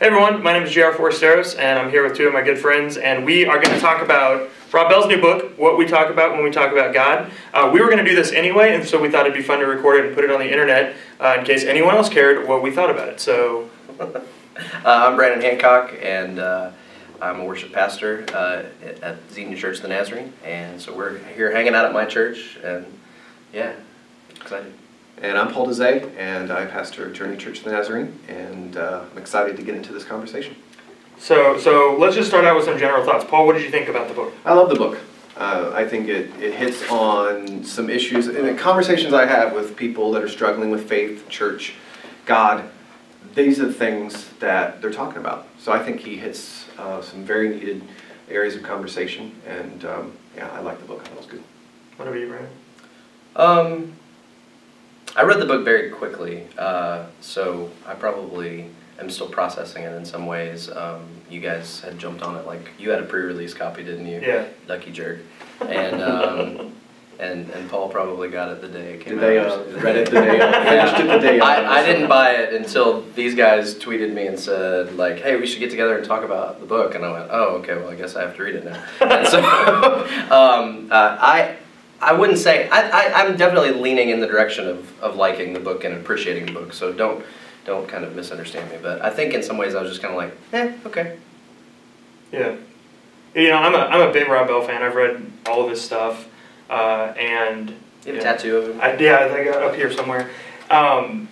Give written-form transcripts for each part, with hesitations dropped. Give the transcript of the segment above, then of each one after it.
Hey everyone, my name is JR Forasteros, and I'm here with two of my good friends, and we are going to talk about Rob Bell's new book, What We Talk About When We Talk About God. We were going to do this anyway, and so we thought it'd be fun to record it and put it on the internet in case anyone else cared what we thought about it. So, I'm Brannon Hancock, and I'm a worship pastor at Senior Church of the Nazarene, and so we're here hanging out at my church, and yeah, excited. And I'm Paul Dazet, and I pastor Journey Church of the Nazarene, and I'm excited to get into this conversation. So let's just start out with some general thoughts. Paul, what did you think about the book? I love the book. I think it hits on some issues, and the conversations I have with people that are struggling with faith, church, God, these are the things that they're talking about. So I think he hits some very needed areas of conversation, and yeah, I like the book. I thought it was good. What about you, Brandon? I read the book very quickly, so I probably am still processing it in some ways. You guys had jumped on it, like, you had a pre-release copy, didn't you? Yeah. Ducky jerk. And and Paul probably got it the day it came out. They read it the day, finished it the day. I didn't buy it until these guys tweeted me and said, like, hey, we should get together and talk about the book. And I went, oh, okay, well, I guess I have to read it now. And so I wouldn't say, I'm definitely leaning in the direction of liking the book and appreciating the book, so don't kind of misunderstand me. But I think in some ways I was just kind of like, okay. Yeah. You know, I'm a big Rob Bell fan. I've read all of his stuff, and You have a tattoo of him? I got it up here somewhere. And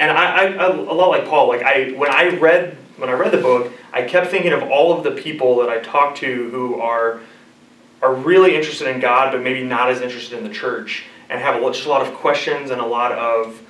I a lot like Paul, like when I read the book, I kept thinking of all of the people that I talked to who are really interested in God, but maybe not as interested in the church, and have just a lot of questions and a lot of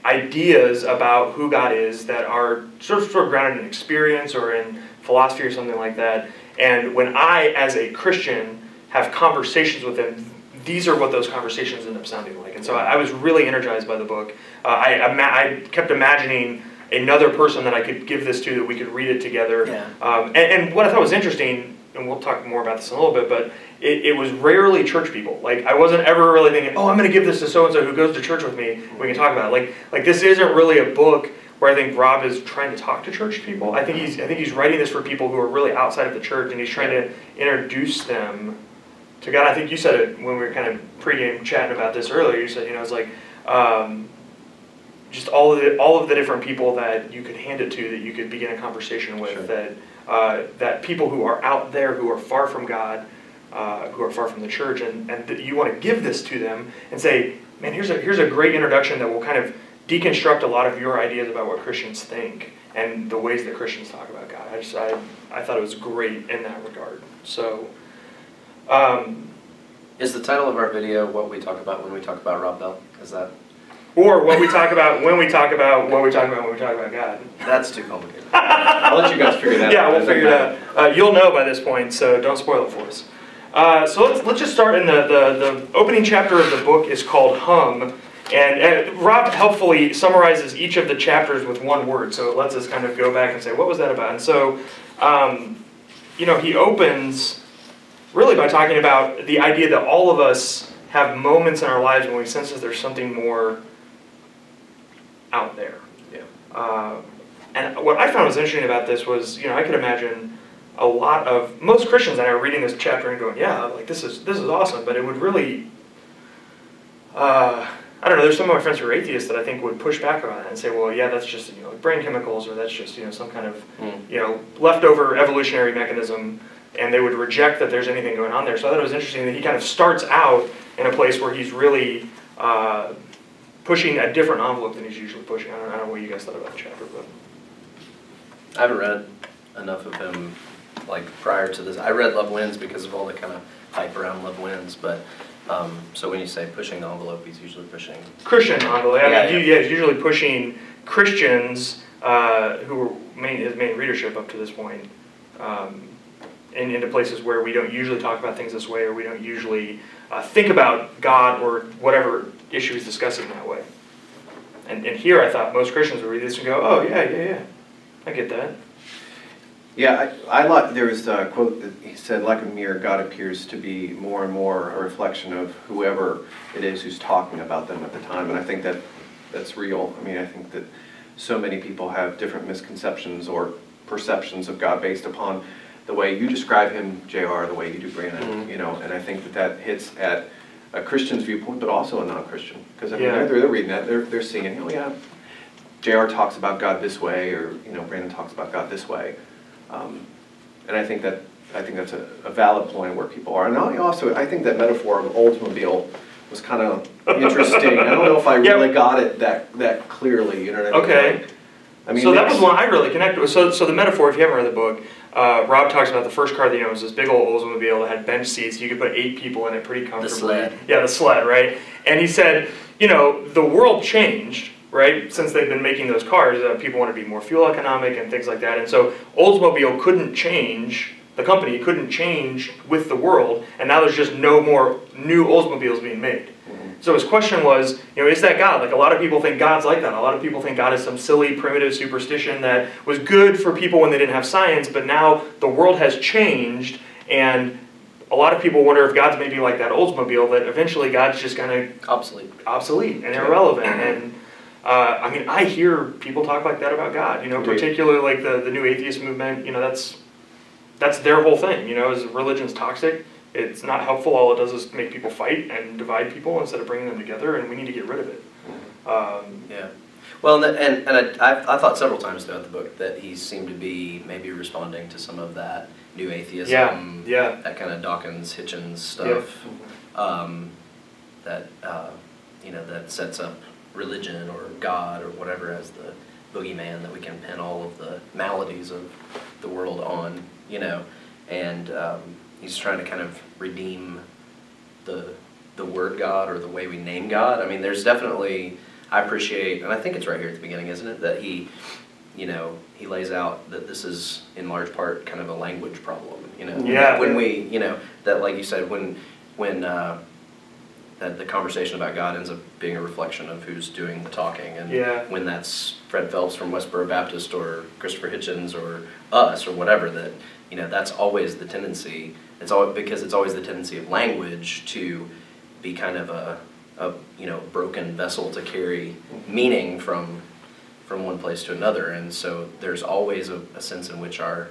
ideas about who God is that are sort of grounded in experience or in philosophy or something like that. And when I, as a Christian, have conversations with them, these are what those conversations end up sounding like. And so I was really energized by the book. I kept imagining another person that I could give this to, that we could read it together. Yeah. And what I thought was interesting, and we'll talk more about this in a little bit, but it was rarely church people. Like, I wasn't ever really thinking, oh, I'm going to give this to so-and-so who goes to church with me, we can talk about it. Like this isn't really a book where I think Rob is trying to talk to church people. I think he's writing this for people who are really outside of the church, and he's trying to introduce them to God. I think you said it when we were kind of pregame chatting about this earlier. You said, it's like just all of the different people that you could hand it to, that you could begin a conversation with, sure. that people who are out there, who are far from God, who are far from the church, and that you want to give this to them and say, man, here's a great introduction that will kind of deconstruct a lot of your ideas about what Christians think and the ways that Christians talk about God. I thought it was great in that regard. So, is the title of our video What We Talk About When We Talk About Rob Bell? Is that? Or what we talk about when we talk about what we talk about when we talk about God. That's too complicated. I'll let you guys figure that out. Yeah, we'll figure it out. You'll know by this point, so don't spoil it for us. So let's just start in the opening chapter of the book is called Hum. And Rob helpfully summarizes each of the chapters with one word, so it lets us kind of go back and say, what was that about? And so, he opens really by talking about the idea that all of us have moments in our lives when we sense that there's something more out there. Yeah. And what I found was interesting about this was, I could imagine most Christians that are reading this chapter and going, yeah, like this is awesome, but it would really, I don't know, there's some of my friends who are atheists that I think would push back on it and say, well, yeah, that's just, brain chemicals, or that's just, some kind of, leftover evolutionary mechanism, and they would reject that there's anything going on there. So I thought it was interesting that he kind of starts out in a place where he's really pushing a different envelope than he's usually pushing. I don't know what you guys thought about the chapter, but I haven't read enough of him, like, prior to this. I read Love Wins because of all the kind of hype around Love Wins, but so when you say pushing the envelope, he's usually pushing Christian envelope. He's usually pushing Christians who were his main readership up to this point, and into places where we don't usually talk about things this way, or we don't usually think about God or whatever issue is discussing that way. And here I thought most Christians would read this and go, oh, yeah, I get that. Yeah, I like, there was a quote that he said, like a mirror, God appears to be more and more a reflection of whoever it is who's talking about them at the time. And I think that that's real. I mean, I think that so many people have different misconceptions or perceptions of God based upon the way you describe him, JR, the way you do Brannon, you know, and I think that hits at a Christian's viewpoint, but also a non-Christian. Because I mean, they're reading that, they're seeing, oh yeah, JR talks about God this way, or you know, Brannon talks about God this way. And I think that's a valid point where people are. And I think that metaphor of Oldsmobile was kind of interesting. I don't know if I really got it that clearly, you know what I mean? Okay. Like, I mean, so that was one I really connected with. So the metaphor, if you haven't read the book, Rob talks about the first car that he owns, this big old Oldsmobile that had bench seats. You could put 8 people in it pretty comfortably. The sled. Yeah, the sled, right? And he said, you know, the world changed, right? Since they've been making those cars, people want to be more fuel economic and things like that. And so Oldsmobile couldn't change, the company couldn't change with the world, and now there's just no more new Oldsmobiles being made. So his question was, you know, is that God? Like a lot of people think God's like that. A lot of people think God is some silly, primitive superstition that was good for people when they didn't have science, but now the world has changed, and a lot of people wonder if God's maybe like that Oldsmobile, that eventually God's just kind of obsolete and irrelevant. And I mean, I hear people talk like that about God, you know, particularly like the new atheist movement, you know, that's their whole thing, you know, is religion's toxic. It's not helpful. All it does is make people fight and divide people instead of bringing them together, and we need to get rid of it. Yeah. Well, and I thought several times throughout the book that he seemed to be maybe responding to some of that new atheism, that kind of Dawkins, Hitchens stuff, that you know, that sets up religion or God or whatever as the boogeyman that we can pin all of the maladies of the world on, you know, and he's trying to kind of redeem the word God or the way we name God. I mean, there's definitely, I appreciate, and I think it's right here at the beginning, isn't it, that he, you know, he lays out that this is in large part kind of a language problem, you know. Yeah. When we, you know, that like you said, when that the conversation about God ends up being a reflection of who's doing the talking, and when that's Fred Phelps from Westboro Baptist or Christopher Hitchens or us or whatever, that, you know, that's always the tendency. It's always, because it's always the tendency of language to be kind of a you know, broken vessel to carry meaning from one place to another, and so there's always a sense in which our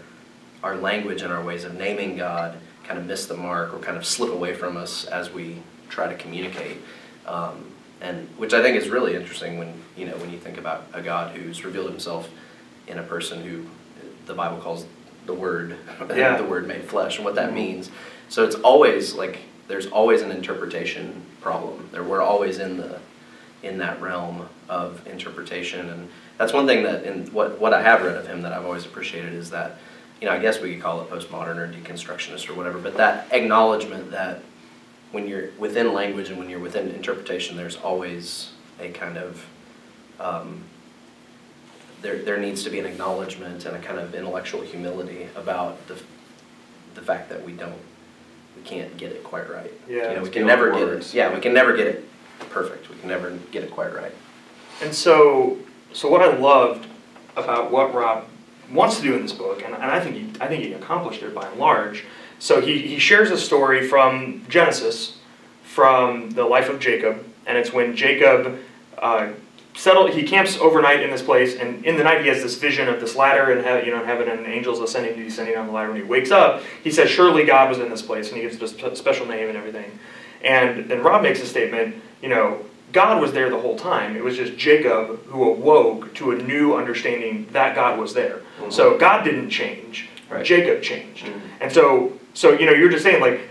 language and our ways of naming God kind of miss the mark or kind of slip away from us as we try to communicate, and which I think is really interesting when, you know, when you think about a God who's revealed himself in a person who the Bible calls the Word, the Word made flesh, and what that means. So it's always like there's always an interpretation problem. We're always in that realm of interpretation, and that's one thing that in what I have read of him that I've always appreciated is that, you know, I guess we could call it postmodern or deconstructionist or whatever, but that acknowledgement that when you're within language and when you're within interpretation, there's always a kind of there needs to be an acknowledgement and a kind of intellectual humility about the fact that we can't get it quite right. Yeah, you know, we can never get it. Yeah, we can never get it perfect. We can never get it quite right. And so what I loved about what Rob wants to do in this book, and I think he accomplished it by and large. So he shares a story from Genesis, from the life of Jacob, and it's when Jacob he camps overnight in this place, and in the night he has this vision of this ladder in heaven, and angels ascending and descending on the ladder. When he wakes up, he says, surely God was in this place, and he gives it a special name and everything. And then Rob makes a statement, you know, God was there the whole time. It was just Jacob who awoke to a new understanding that God was there. Mm-hmm. So God didn't change, right. Jacob changed. Mm-hmm. And so you know, you're just saying, like,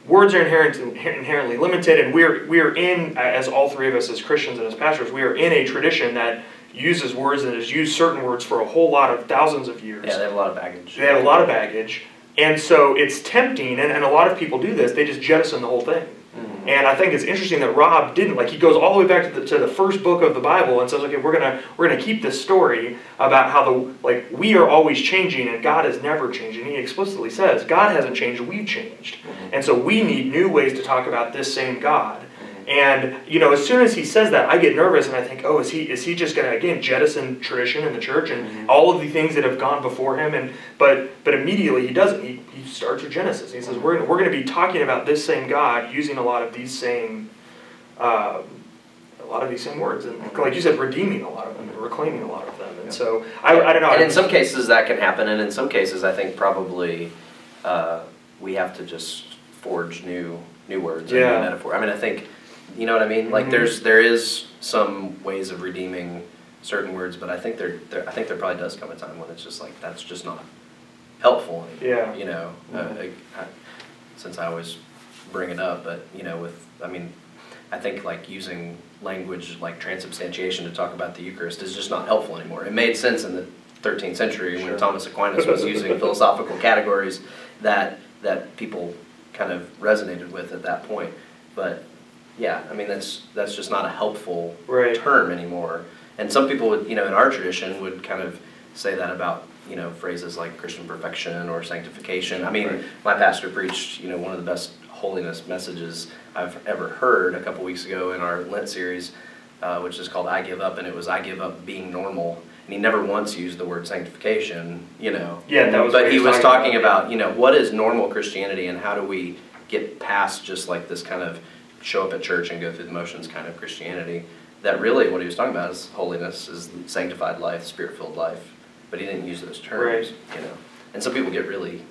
words are inherently limited, and we're in, as all three of us as Christians and as pastors, we are in a tradition that uses words and has used certain words for a whole lot of thousands of years. Yeah, they have a lot of baggage. They have a lot of baggage. And so it's tempting, and a lot of people do this, they just jettison the whole thing. Mm-hmm. And I think it's interesting that Rob didn't. Like, he goes all the way back to the first book of the Bible and says, okay, we're gonna keep this story about how we are always changing and God is never changing. He explicitly says, God hasn't changed, we've changed. Mm-hmm. And so we need new ways to talk about this same God. And, you know, as soon as he says that, I get nervous and I think, oh, is he just going to, again, jettison tradition in the church and all of the things that have gone before him? But immediately he doesn't. He starts with Genesis. He says, we're going to be talking about this same God using a lot of these same lot of these same words, and like you said, redeeming a lot of them and reclaiming a lot of them. And so I don't know. And in some cases that can happen, and in some cases I think probably we have to just forge new words and new metaphor. I mean, I think, you know what I mean? Like there is some ways of redeeming certain words, but I think there probably does come a time when it's just like that's just not helpful anymore. Yeah. You know, since I always bring it up, but you know, I think like using language like transubstantiation to talk about the Eucharist is just not helpful anymore. It made sense in the 13th century when Thomas Aquinas was using philosophical categories that people kind of resonated with at that point. But yeah, I mean that's just not a helpful term anymore. And some people would, you know, in our tradition would kind of say that about, you know, phrases like Christian perfection or sanctification. I mean, my pastor preached, you know, one of the best holiness messages I've ever heard a couple weeks ago in our Lent series, which is called I Give Up, and it was I give up being normal. And he never once used the word sanctification, you know. Yeah, that was. But he was talking about, you know, what is normal Christianity and how do we get past just like this kind of show up at church and go through the motions kind of Christianity. That really what he was talking about is holiness, is sanctified life, spirit-filled life. But he didn't use those terms, you know. And some people get really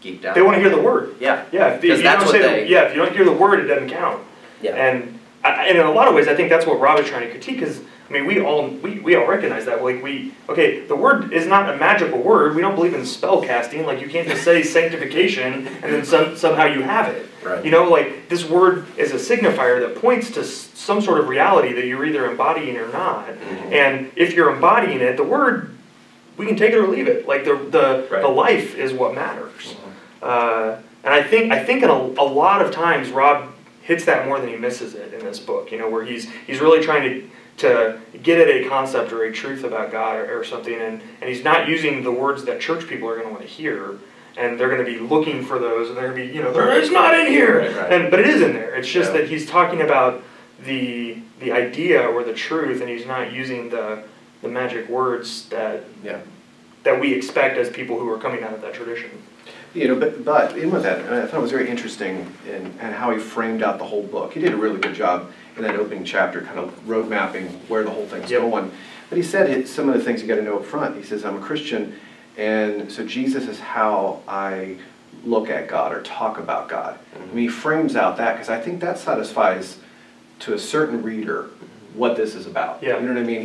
geeked out. They want to hear the word. Yeah. Yeah. If you don't hear the word, it doesn't count. Yeah. And in a lot of ways, I think that's what Rob is trying to critique. Because I mean, we all recognize that. Like the word is not a magical word. We don't believe in spell casting. Like you can't just say sanctification and then somehow you have it. Right. You know, like this word is a signifier that points to some sort of reality that you're either embodying or not. And if you're embodying it, the word, we can take it or leave it. Like the life is what matters. And I think in a lot of times Rob hits that more than he misses it in this book. You know, where he's really trying to get at a concept or a truth about God or something, and he's not using the words that church people are going to want to hear, and they're going to be looking for those, and they're going to be, you know, it's not in here, but it is in there. It's just that he's talking about the idea or the truth, and he's not using the magic words that we expect as people who are coming out of that tradition. You know, but in with that, I thought it was very interesting in how he framed out the whole book. He did a really good job in that opening chapter, kind of road mapping where the whole thing's going. But he said some of the things you got to know up front. He says, I'm a Christian, and so Jesus is how I look at God or talk about God. I mean, he frames out that because I think that satisfies to a certain reader what this is about. Yeah. You know what I mean?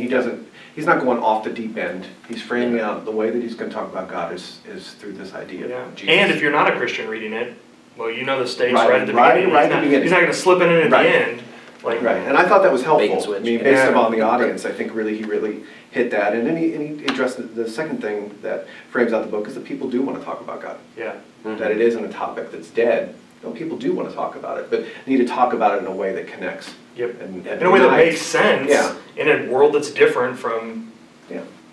He's not going off the deep end. He's framing out the way that he's going to talk about God is through this idea of Jesus. And if you're not a Christian reading it, well, you know the stakes right at the beginning. He's not going to slip it in at the end. Like, and I thought that was helpful. Switch. I mean, based upon the audience, I think he really hit that. And then he addressed the second thing that frames out the book is that people do want to talk about God. Yeah. That it isn't a topic that's dead. No, people do want to talk about it, but they need to talk about it in a way that connects. Yep. And in a way that makes sense in a world that's different from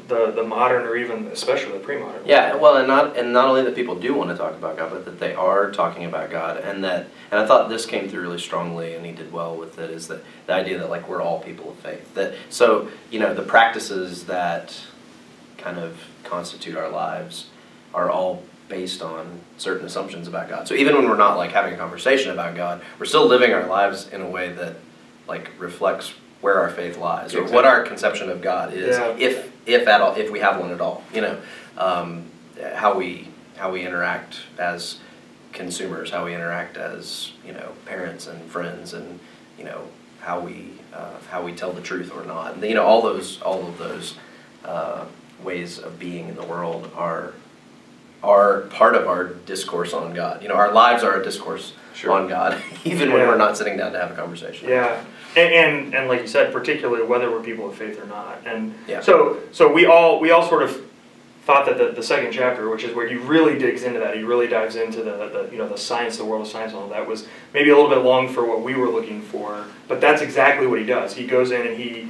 the modern or even especially the pre-modern. Yeah, well, and not only that people do want to talk about God, but that they are talking about God, and I thought this came through really strongly, and he did well with it. Is that the idea that like we're all people of faith? So you know the practices that kind of constitute our lives are all based on certain assumptions about God. So even when we're not like having a conversation about God, we're still living our lives in a way that like reflects where our faith lies, or what our conception of God is, if at all, if we have one at all. You know, how we interact as consumers, how we interact as, you know, parents and friends, and you know how we tell the truth or not. And, you know, all of those ways of being in the world are part of our discourse on God. You know, our lives are a discourse on God, even when we're not sitting down to have a conversation. Yeah. And like you said, particularly whether we're people of faith or not. And so we all sort of thought that the second chapter, which is where he really digs into that, he really dives into the science, the world of science, and all that, was maybe a little bit long for what we were looking for. But that's exactly what he does. He goes in and he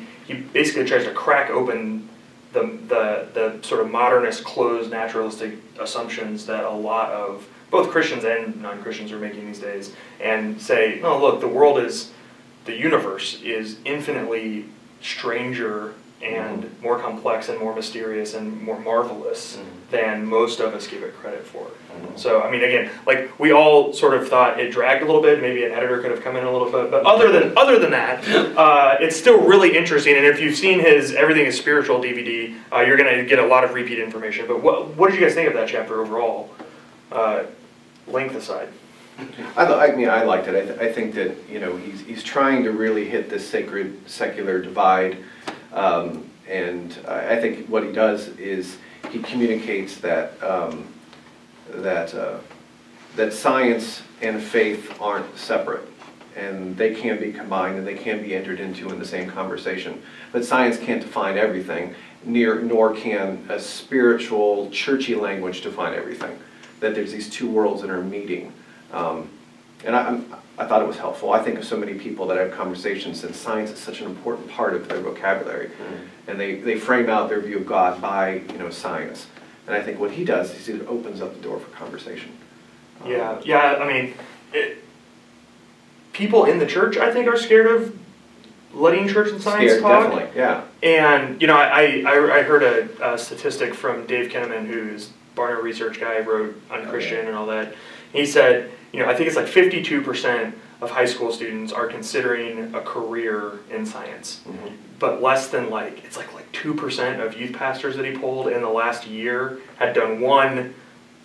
basically tries to crack open the sort of modernist, closed, naturalistic assumptions that a lot of both Christians and non-Christians are making these days, and say, no, look, the universe is infinitely stranger and more complex and more mysterious and more marvelous than most of us give it credit for. So, I mean, again, like, we all sort of thought it dragged a little bit, maybe an editor could have come in a little bit, but other than that, it's still really interesting, and if you've seen his Everything is Spiritual DVD, you're going to get a lot of repeat information. But what did you guys think of that chapter overall, length aside? I mean, I liked it. I think that, you know, he's trying to really hit this sacred secular divide, and I think what he does is he communicates that that science and faith aren't separate, and they can be combined and they can be entered into in the same conversation. But science can't define everything, nor can a spiritual, churchy language define everything. That there's these two worlds that are meeting. And I thought it was helpful. I think of so many people that have conversations, since science is such an important part of their vocabulary, and they frame out their view of God by, you know, science. And I think what he does is it opens up the door for conversation. Yeah. I mean, people in the church, I think, are scared of letting church and science talk. Definitely, yeah. And you know, I heard a statistic from Dave Kinnaman, who's Barna research guy, wrote Unchristian and all that. He said, you know, I think it's like 52% of high school students are considering a career in science, but less than it's like 2% of youth pastors that he polled in the last year had done one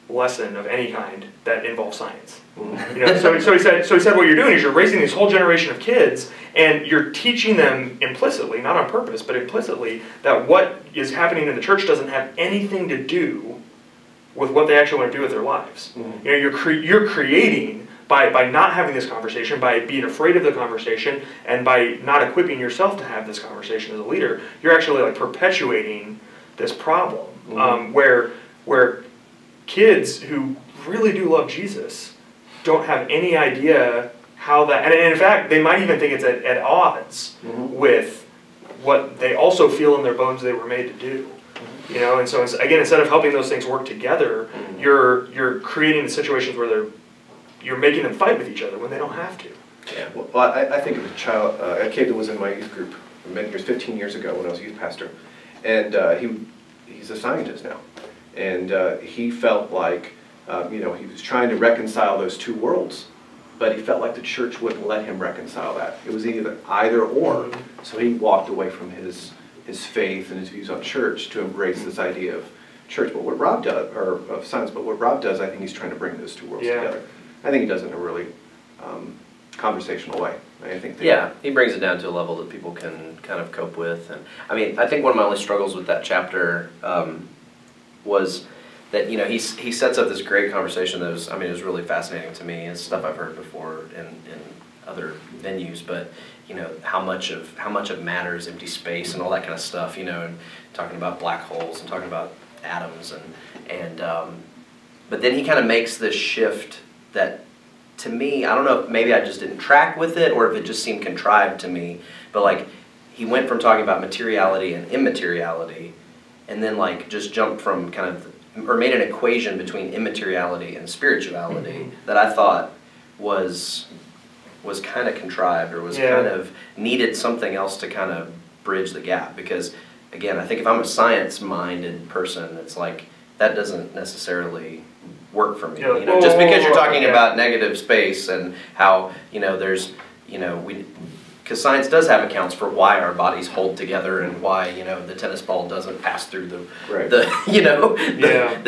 lesson of any kind that involves science. You know, so he said what you're doing is you're raising this whole generation of kids, and you're teaching them implicitly, not on purpose, but implicitly, that what is happening in the church doesn't have anything to do with what they actually want to do with their lives. You know, you're creating by not having this conversation, by being afraid of the conversation, and by not equipping yourself to have this conversation as a leader. You're actually like perpetuating this problem where kids who really do love Jesus don't have any idea how that, and in fact, they might even think it's at odds with what they also feel in their bones they were made to do. You know, and so again, instead of helping those things work together, you're creating situations where you're making them fight with each other when they don't have to. Yeah. Well, I think of a kid that was in my youth group many years, 15 years ago when I was a youth pastor, and he's a scientist now, and he felt like you know, he was trying to reconcile those two worlds, but he felt like the church wouldn't let him reconcile that. It was either or, so he walked away from his faith and his views on church to embrace this idea of church. But what Rob does, or of science, but what Rob does, I think he's trying to bring those two worlds together. I think he does it in a really conversational way. I think he brings it down to a level that people can kind of cope with. And I mean, I think one of my only struggles with that chapter was that, you know, he sets up this great conversation that was, I mean, it was really fascinating to me. It's stuff I've heard before in other venues, but you know, how much of matter is empty space and all that kind of stuff, you know, and talking about black holes and talking about atoms and but then he kind of makes this shift that, to me, I don't know if maybe I just didn't track with it or if it just seemed contrived to me, but like he went from talking about materiality and immateriality and then like just jumped from kind of, or made an equation between immateriality and spirituality that I thought was kind of contrived, or was kind of needed something else to kind of bridge the gap. Because again, I think if I'm a science-minded person, it's like that doesn't necessarily work for me. You know, just because you're talking about negative space and how, you know, there's, you know, because science does have accounts for why our bodies hold together and why, you know, the tennis ball doesn't pass through the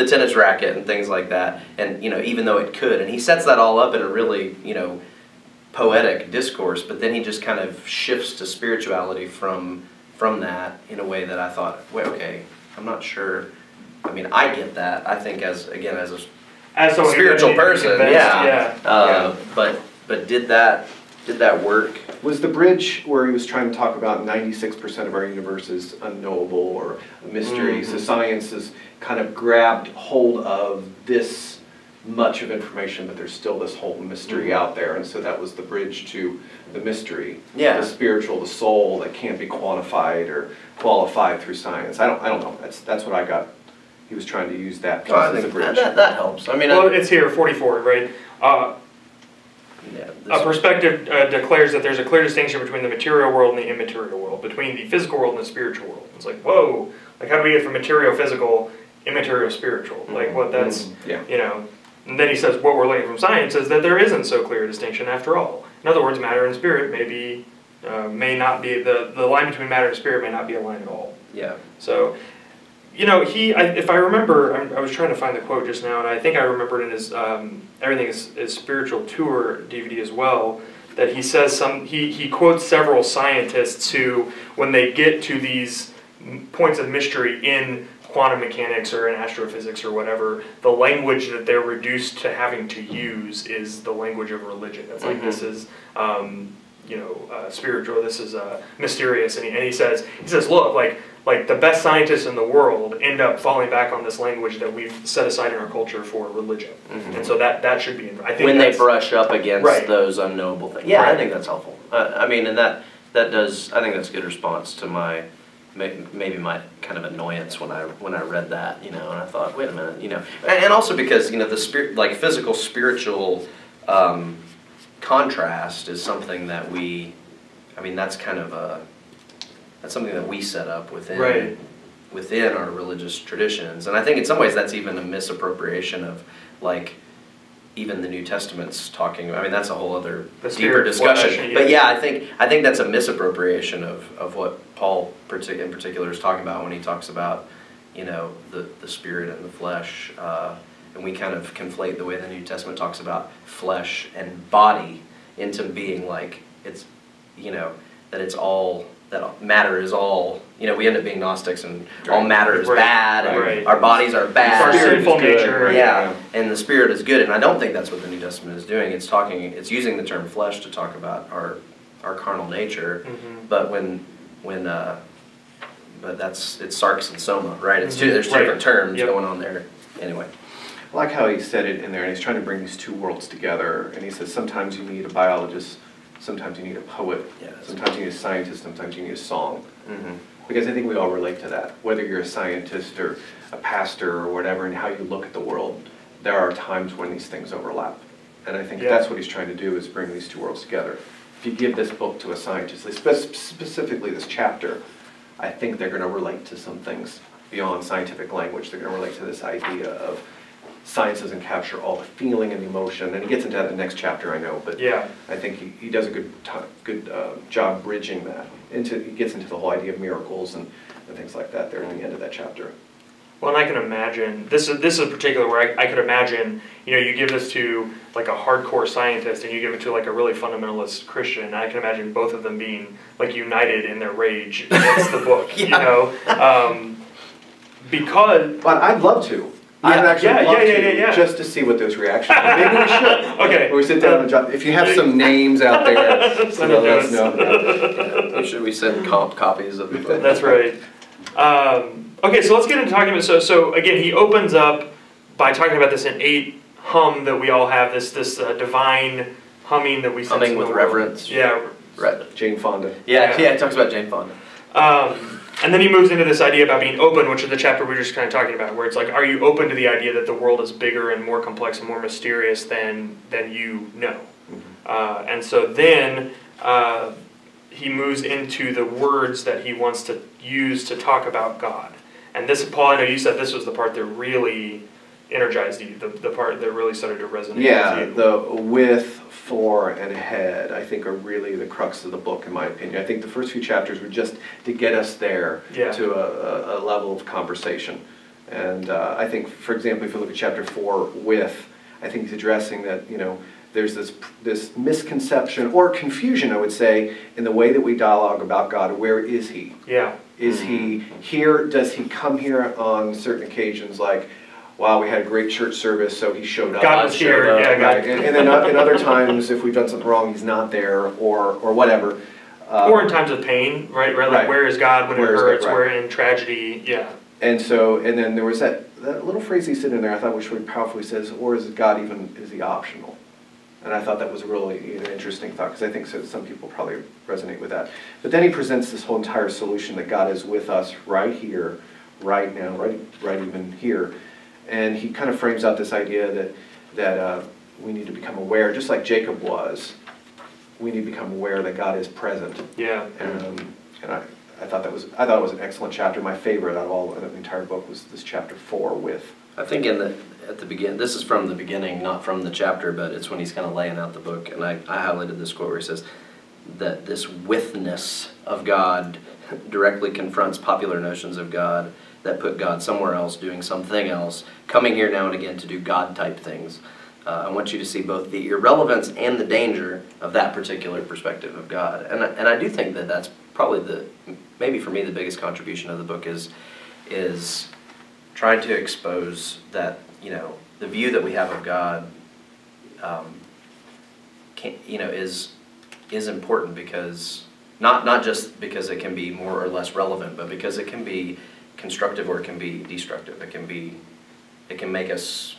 tennis racket and things like that. And, you know, even though it could, and he sets that all up in a really, you know, poetic discourse, but then he just kind of shifts to spirituality from that in a way that I thought, wait, okay, I'm not sure. I mean, I get that. I think as a spiritual person, but did that work? Was the bridge where he was trying to talk about 96% of our universe is unknowable or a mystery, so science has kind of grabbed hold of this much of information, but there's still this whole mystery out there, and so that was the bridge to the mystery, the spiritual, the soul that can't be quantified or qualified through science. I don't know. That's what I got. He was trying to use that piece as a bridge. That helps. I mean, well, it's here, 44, right? A perspective declares that there's a clear distinction between the material world and the immaterial world, between the physical world and the spiritual world. It's like, whoa, like how do we get from material physical, immaterial spiritual? Like what that's, you know. And then he says what we're learning from science is that there isn't so clear a distinction after all. In other words, matter and spirit may not be, the line between matter and spirit may not be a line at all. Yeah. So, you know, if I remember, I was trying to find the quote just now, and I think I remembered in his Everything is Spiritual Tour DVD as well, that he says he quotes several scientists who, when they get to these points of mystery in quantum mechanics or in astrophysics or whatever, the language that they're reduced to having to use is the language of religion. It's like, this is, you know, spiritual, this is mysterious, and he says, look, like the best scientists in the world end up falling back on this language that we've set aside in our culture for religion, and so that should be. I think when they brush up against those unknowable things. Yeah, I think that's helpful. I mean, and that does. I think that's a good response to my maybe my kind of annoyance when I read that, you know, and I thought, wait a minute, you know, and also because, you know, the spirit, like physical spiritual contrast is something that that's kind of that's something that we set up within our religious traditions, and I think in some ways that's even a misappropriation of, like, even the New Testament's talking. I mean, that's a whole other deeper discussion. But yeah, I think that's a misappropriation of what Paul in particular is talking about when he talks about, you know, the spirit and the flesh, and we kind of conflate the way the New Testament talks about flesh and body into being like it's, you know, that it's all. That matter is all, you know, we end up being Gnostics and all matter is bad, and our bodies are bad. Our sinful nature. And the spirit is good, and I don't think that's what the New Testament is doing. It's using the term flesh to talk about our carnal nature, but but it's sarx and soma, right? It's there's two different terms going on there. Anyway. I like how he said it in there, and he's trying to bring these two worlds together, and he says sometimes you need a biologist, sometimes you need a poet, sometimes you need a scientist, sometimes you need a song. Because I think we all relate to that. Whether you're a scientist or a pastor or whatever, and how you look at the world, there are times when these things overlap. And I think that's what he's trying to do, is bring these two worlds together. If you give this book to a scientist, specifically this chapter, I think they're going to relate to some things beyond scientific language. They're going to relate to this idea of science doesn't capture all the feeling and the emotion, and he gets into that in the next chapter, I know, but I think he does a good job bridging that. He gets into the whole idea of miracles and things like that there in the end of that chapter. Well, and I can imagine, this is a particular where I could imagine, you know, you give this to like a hardcore scientist and you give it to like a really fundamentalist Christian, and I can imagine both of them being like united in their rage against the book, you know, because... But I'd love to. I'd actually love to, just to see what those reactions are. Maybe we should. Okay. When we sit down and drop, if you have some names out there, let us know. Should we send copies of the book? That's right. Okay, so let's get into talking about, so again, he opens up by talking about this innate hum that we all have, this divine humming that we sense. Humming with reverence. Yeah. Right. Jane Fonda. Yeah, he talks about Jane Fonda. And then he moves into this idea about being open, which is the chapter we were just kind of talking about, where it's like, are you open to the idea that the world is bigger and more complex and more mysterious than you know? And so then he moves into the words that he wants to use to talk about God. And this, Paul, I know you said this was the part that really energized you, the part that really started to resonate with you. Yeah, the with, for, and ahead, I think are really the crux of the book, in my opinion. I think the first few chapters were just to get us there to a level of conversation. And I think, for example, if you look at chapter 4, with, I think he's addressing that, you know, there's this misconception or confusion, I would say, in the way that we dialogue about God. Where is he? Yeah. Is he here? Does he come here on certain occasions, like, wow, we had a great church service, so he showed up. God was here, yeah. Right. And then in other times, if we've done something wrong, he's not there, or whatever. Or in times of pain, right? Like, where is God when it hurts? We're in tragedy, And then there was that little phrase he said in there, I thought, which really powerfully says, or is God even, is he optional? And I thought that was a really interesting thought, because I think some people probably resonate with that. But then he presents this whole entire solution that God is with us right here, right now, right even here. And he kind of frames out this idea that we need to become aware, just like Jacob was. We need to become aware that God is present. Yeah. And I thought it was an excellent chapter. My favorite out of all the entire book was this chapter 4 with. I think at the beginning, this is from the beginning, not from the chapter, but it's when he's kind of laying out the book. And I highlighted this quote where he says that this withness of God directly confronts popular notions of God that put God somewhere else, doing something else, coming here now and again to do God-type things. I want you to see both the irrelevance and the danger of that particular perspective of God. And I do think that that's probably maybe for me, the biggest contribution of the book is trying to expose that, the view that we have of God, is important because, not just because it can be more or less relevant, but because it can be constructive or it can be destructive. It can make us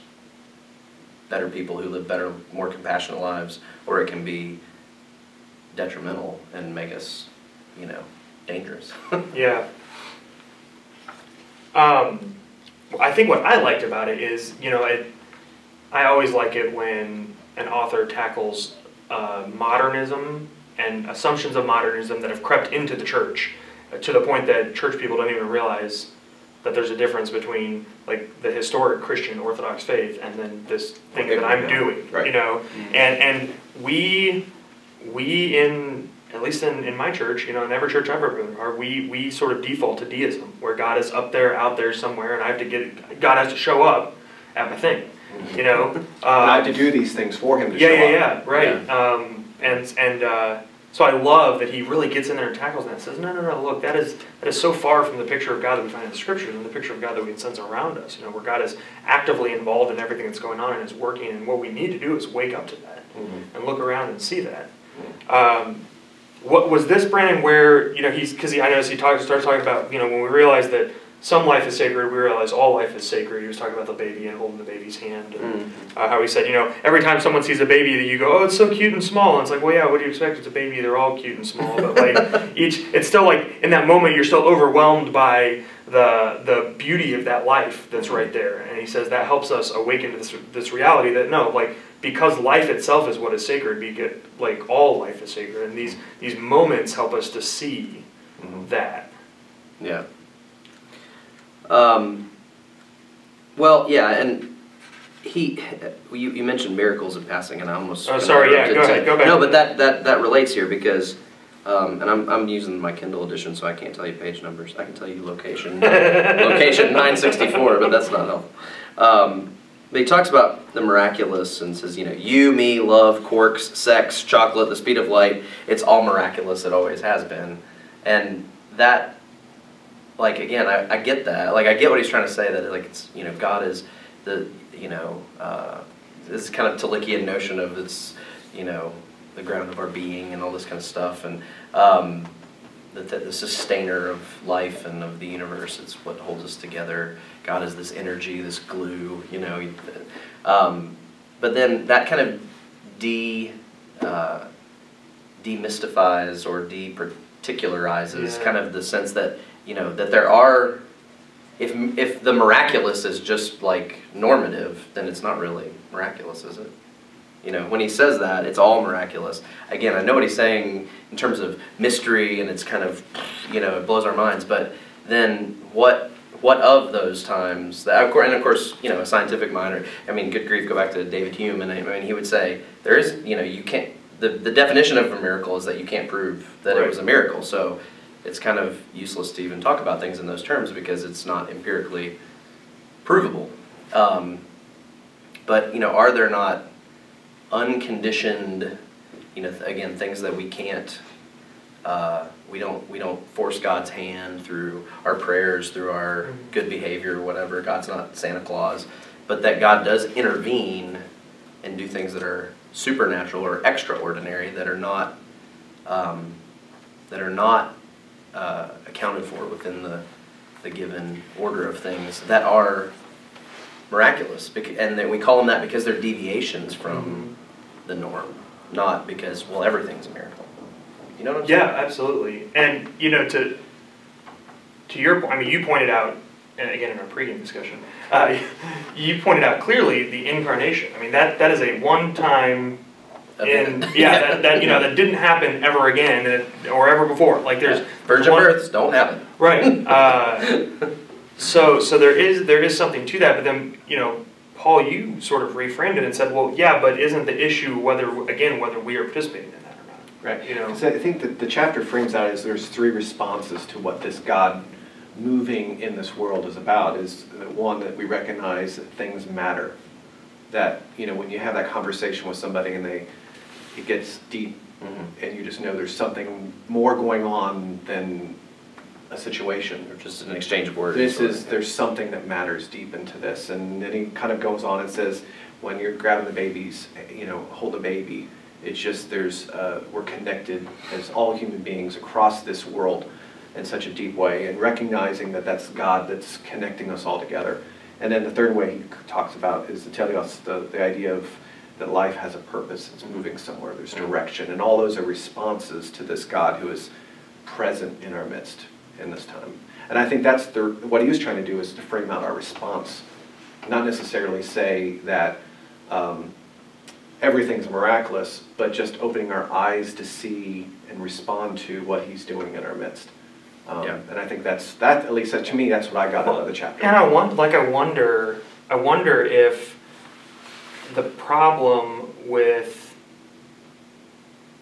better people who live better, more compassionate lives, or it can be detrimental and make us, dangerous. Yeah. I think what I liked about it is, I always like it when an author tackles modernism and assumptions of modernism that have crept into the church to the point that church people don't even realize that there's a difference between like the historic Christian Orthodox faith and then this thing that I'm doing, right. And we in, at least in my church, in every church I've ever been to, we sort of default to deism, where God is up there, out there somewhere, and God has to show up at my thing, and I have to do these things for him to show up. Yeah, right. Yeah. So I love that he really gets in there and tackles that and says, no, look, that is so far from the picture of God that we find in the Scriptures and the picture of God that we can sense around us, where God is actively involved in everything that's going on and is working, and what we need to do is wake up to that and look around and see that. What was this, Brannon, where, because I noticed he started talking about, when we realize that some life is sacred, we realize all life is sacred. He was talking about the baby and holding the baby's hand. And how he said, every time someone sees a baby that you go, oh, it's so cute and small. And it's like, well, yeah, what do you expect? It's a baby. They're all cute and small. But like it's still like, in that moment, you're still overwhelmed by the beauty of that life that's right there. And he says that helps us awaken to this reality that, no, like, because life itself is what is sacred, like all life is sacred. And these moments help us to see that. Yeah. Well, yeah, and you mentioned miracles in passing, and I almost. Oh, sorry. Yeah, go ahead. Go back. No, but that relates here because, and I'm using my Kindle edition, so I can't tell you page numbers. I can tell you location 964, but that's not helpful. But he talks about the miraculous and says, you, me, love, quarks, sex, chocolate, the speed of light. It's all miraculous. It always has been, and that. Like, again, I get that. Like, I get what he's trying to say, that, like, it's, God is the, this kind of Talikian notion of it's, the ground of our being and all this kind of stuff. And the sustainer of life and of the universe, it's what holds us together. God is this energy, this glue, But then that kind of demystifies or departicularizes kind of the sense that, that there are, if the miraculous is just like normative, then it's not really miraculous, is it? When he says that, it's all miraculous. Again, I know what he's saying in terms of mystery, and it's kind of, it blows our minds, but then what of those times, and of course, a scientific mind, good grief, go back to David Hume, and he would say, there is, you can't, the definition of a miracle is that you can't prove that it was a miracle, so it's kind of useless to even talk about things in those terms because it's not empirically provable. But, are there not unconditioned, again, things that we can't, we don't force God's hand through our prayers, through our good behavior or whatever. God's not Santa Claus. But that God does intervene and do things that are supernatural or extraordinary that are not accounted for within the given order of things that are miraculous, and that we call them that because they're deviations from the norm, not because, well, everything's a miracle. You know what I'm saying? Yeah, absolutely. And to your point, you pointed out and again in our pregame discussion, you pointed out clearly the incarnation. I mean, that is a one-time, that didn't happen ever again or ever before. Like there's virgin births don't happen. Right. So there is something to that, but then Paul, you sort of reframed it and said, well, yeah, but isn't the issue whether we are participating in that or not? Right. So I think that the chapter frames out as there's three responses to what this God moving in this world is about. Is one, that we recognize that things matter. That when you have that conversation with somebody and it gets deep, and you just know there's something more going on than a situation, or just an exchange of words. There's something that matters deep into this, and then he kind of goes on and says, when you're grabbing the babies, hold the baby. It's just we're connected as all human beings across this world in such a deep way, and recognizing that that's God that's connecting us all together. And then the third way he talks about is to tell us the idea of that life has a purpose. It's moving somewhere. There's direction, and all those are responses to this God who is present in our midst in this time. And I think that's what he was trying to do, is to frame out our response, not necessarily say that everything's miraculous, but just opening our eyes to see and respond to what he's doing in our midst. And I think that at least to me, that's what I got out of the chapter. And I wonder if the problem with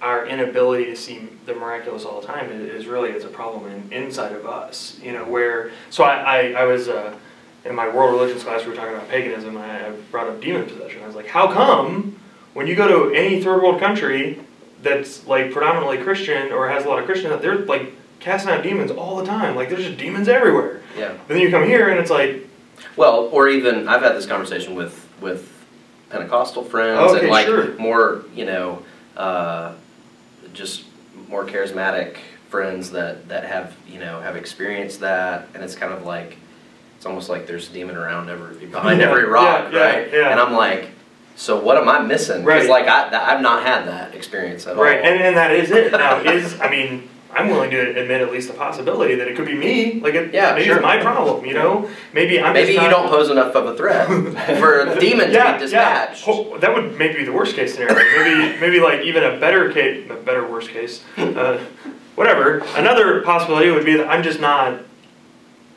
our inability to see the miraculous all the time is really it's a problem inside of us. I was in my world religions class, we were talking about paganism, and I brought up demon possession. I was like, how come when you go to any third world country that's like predominantly Christian or has a lot of Christians, they're like casting out demons all the time? Like there's just demons everywhere. Yeah. But then you come here and it's like, well, or even I've had this conversation with Pentecostal friends, and like more just more charismatic friends that have experienced that, and it's kind of like it's almost like there's a demon around behind every rock, right? Yeah. And I'm like, so what am I missing? Because like I've not had that experience at all. Right, and that is it. Now I'm willing to admit at least the possibility that it could be me. Like maybe it's my problem. Maybe you don't pose enough of a threat for a demon to be dispatched. Yeah. That would maybe be the worst case scenario. maybe like even a better worst case. Whatever. Another possibility would be that I'm just not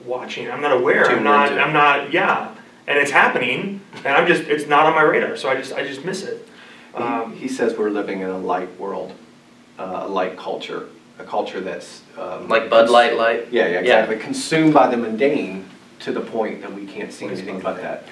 watching. I'm not aware. I'm not. Yeah. And it's happening, and it's not on my radar. So I just miss it. He says we're living in a light world, a light culture. A culture that's like Bud Light light. Yeah, exactly. Yeah. Consumed by the mundane to the point that we can't see anything but that.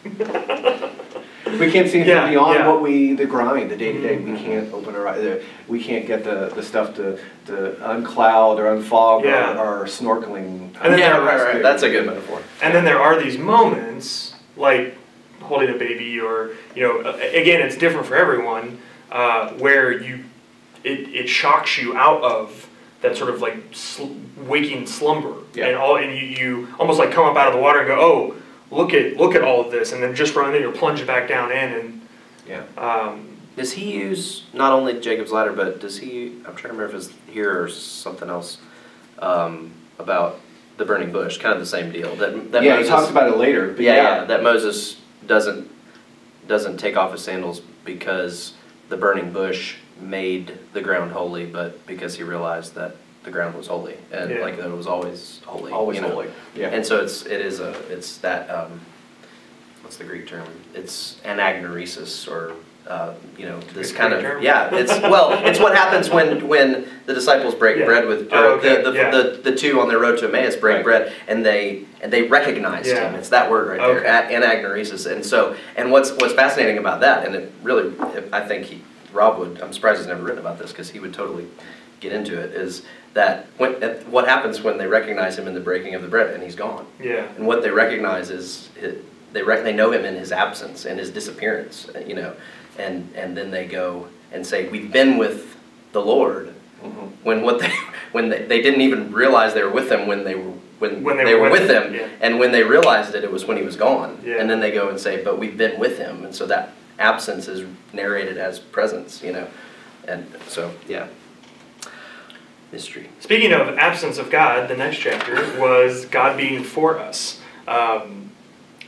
We can't see anything beyond the grind, the day to day. We can't open our eyes. We can't get the stuff to uncloud or unfog our snorkeling. And then right. That's a good metaphor. And then there are these moments like holding a baby, or again, it's different for everyone, where it shocks you out of that sort of like waking slumber, and you almost like come up out of the water and go, oh, look at all of this, and then just from then you're plunged back down in, and does he use not only Jacob's ladder, but does he? I'm trying to remember if it's here or something else about the burning bush, kind of the same deal. That Moses, he talks about it later. But that Moses doesn't take off his sandals because the burning bush made the ground holy, but because he realized that the ground was holy, and like that it was always holy. Always holy. Yeah. And so it's that what's the Greek term? It's anagnoresis, or this kind of term? It's what happens when the disciples break bread with the two on their road to Emmaus break bread, and they recognized him. It's that word right there, anagnoresis. And what's fascinating about that, and it really, I think Rob would, I'm surprised he's never written about this because he would totally get into it, is that what happens when they recognize him in the breaking of the bread and he's gone. Yeah. And what they recognize is they know him in his absence and his disappearance, and then they go and say, we've been with the Lord, when they didn't even realize they were with him when they were with him, and when they realized it was when he was gone. And then they go and say, but we've been with him, and so that absence is narrated as presence, and so mystery. Speaking of absence of God, the next chapter was God being for us.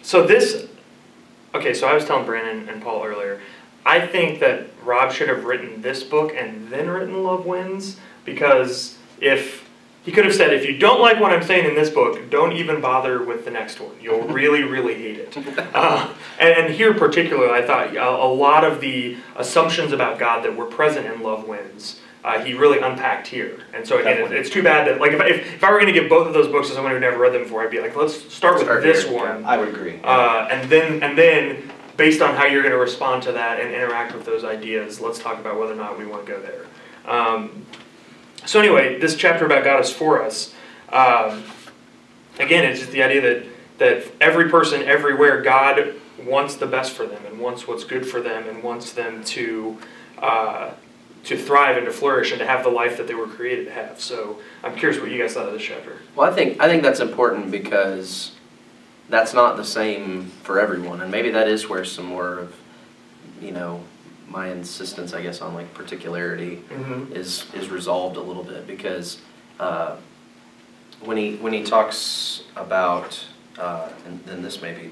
So I was telling Brannon and Paul earlier, I think that Rob should have written this book and then written Love Wins, because if he could have said, if you don't like what I'm saying in this book, don't even bother with the next one. You'll really, really hate it. And here particularly, I thought a lot of the assumptions about God that were present in Love Wins, he really unpacked here. And so again, it's too bad that, like, if I were going to give both of those books to someone who never read them before, I'd be like, let's start with this one. Yeah, I would agree. And then, based on how you're going to respond to that and interact with those ideas, let's talk about whether or not we want to go there. So anyway, this chapter about God is for us. Again, it's just the idea that every person, everywhere, God wants the best for them and wants what's good for them and wants them to thrive and to flourish and to have the life that they were created to have. So I'm curious what you guys thought of this chapter. Well, I think that's important because that's not the same for everyone, and maybe that is where some more of, my insistence, I guess, on like particularity is resolved a little bit, because when he talks about and then this may be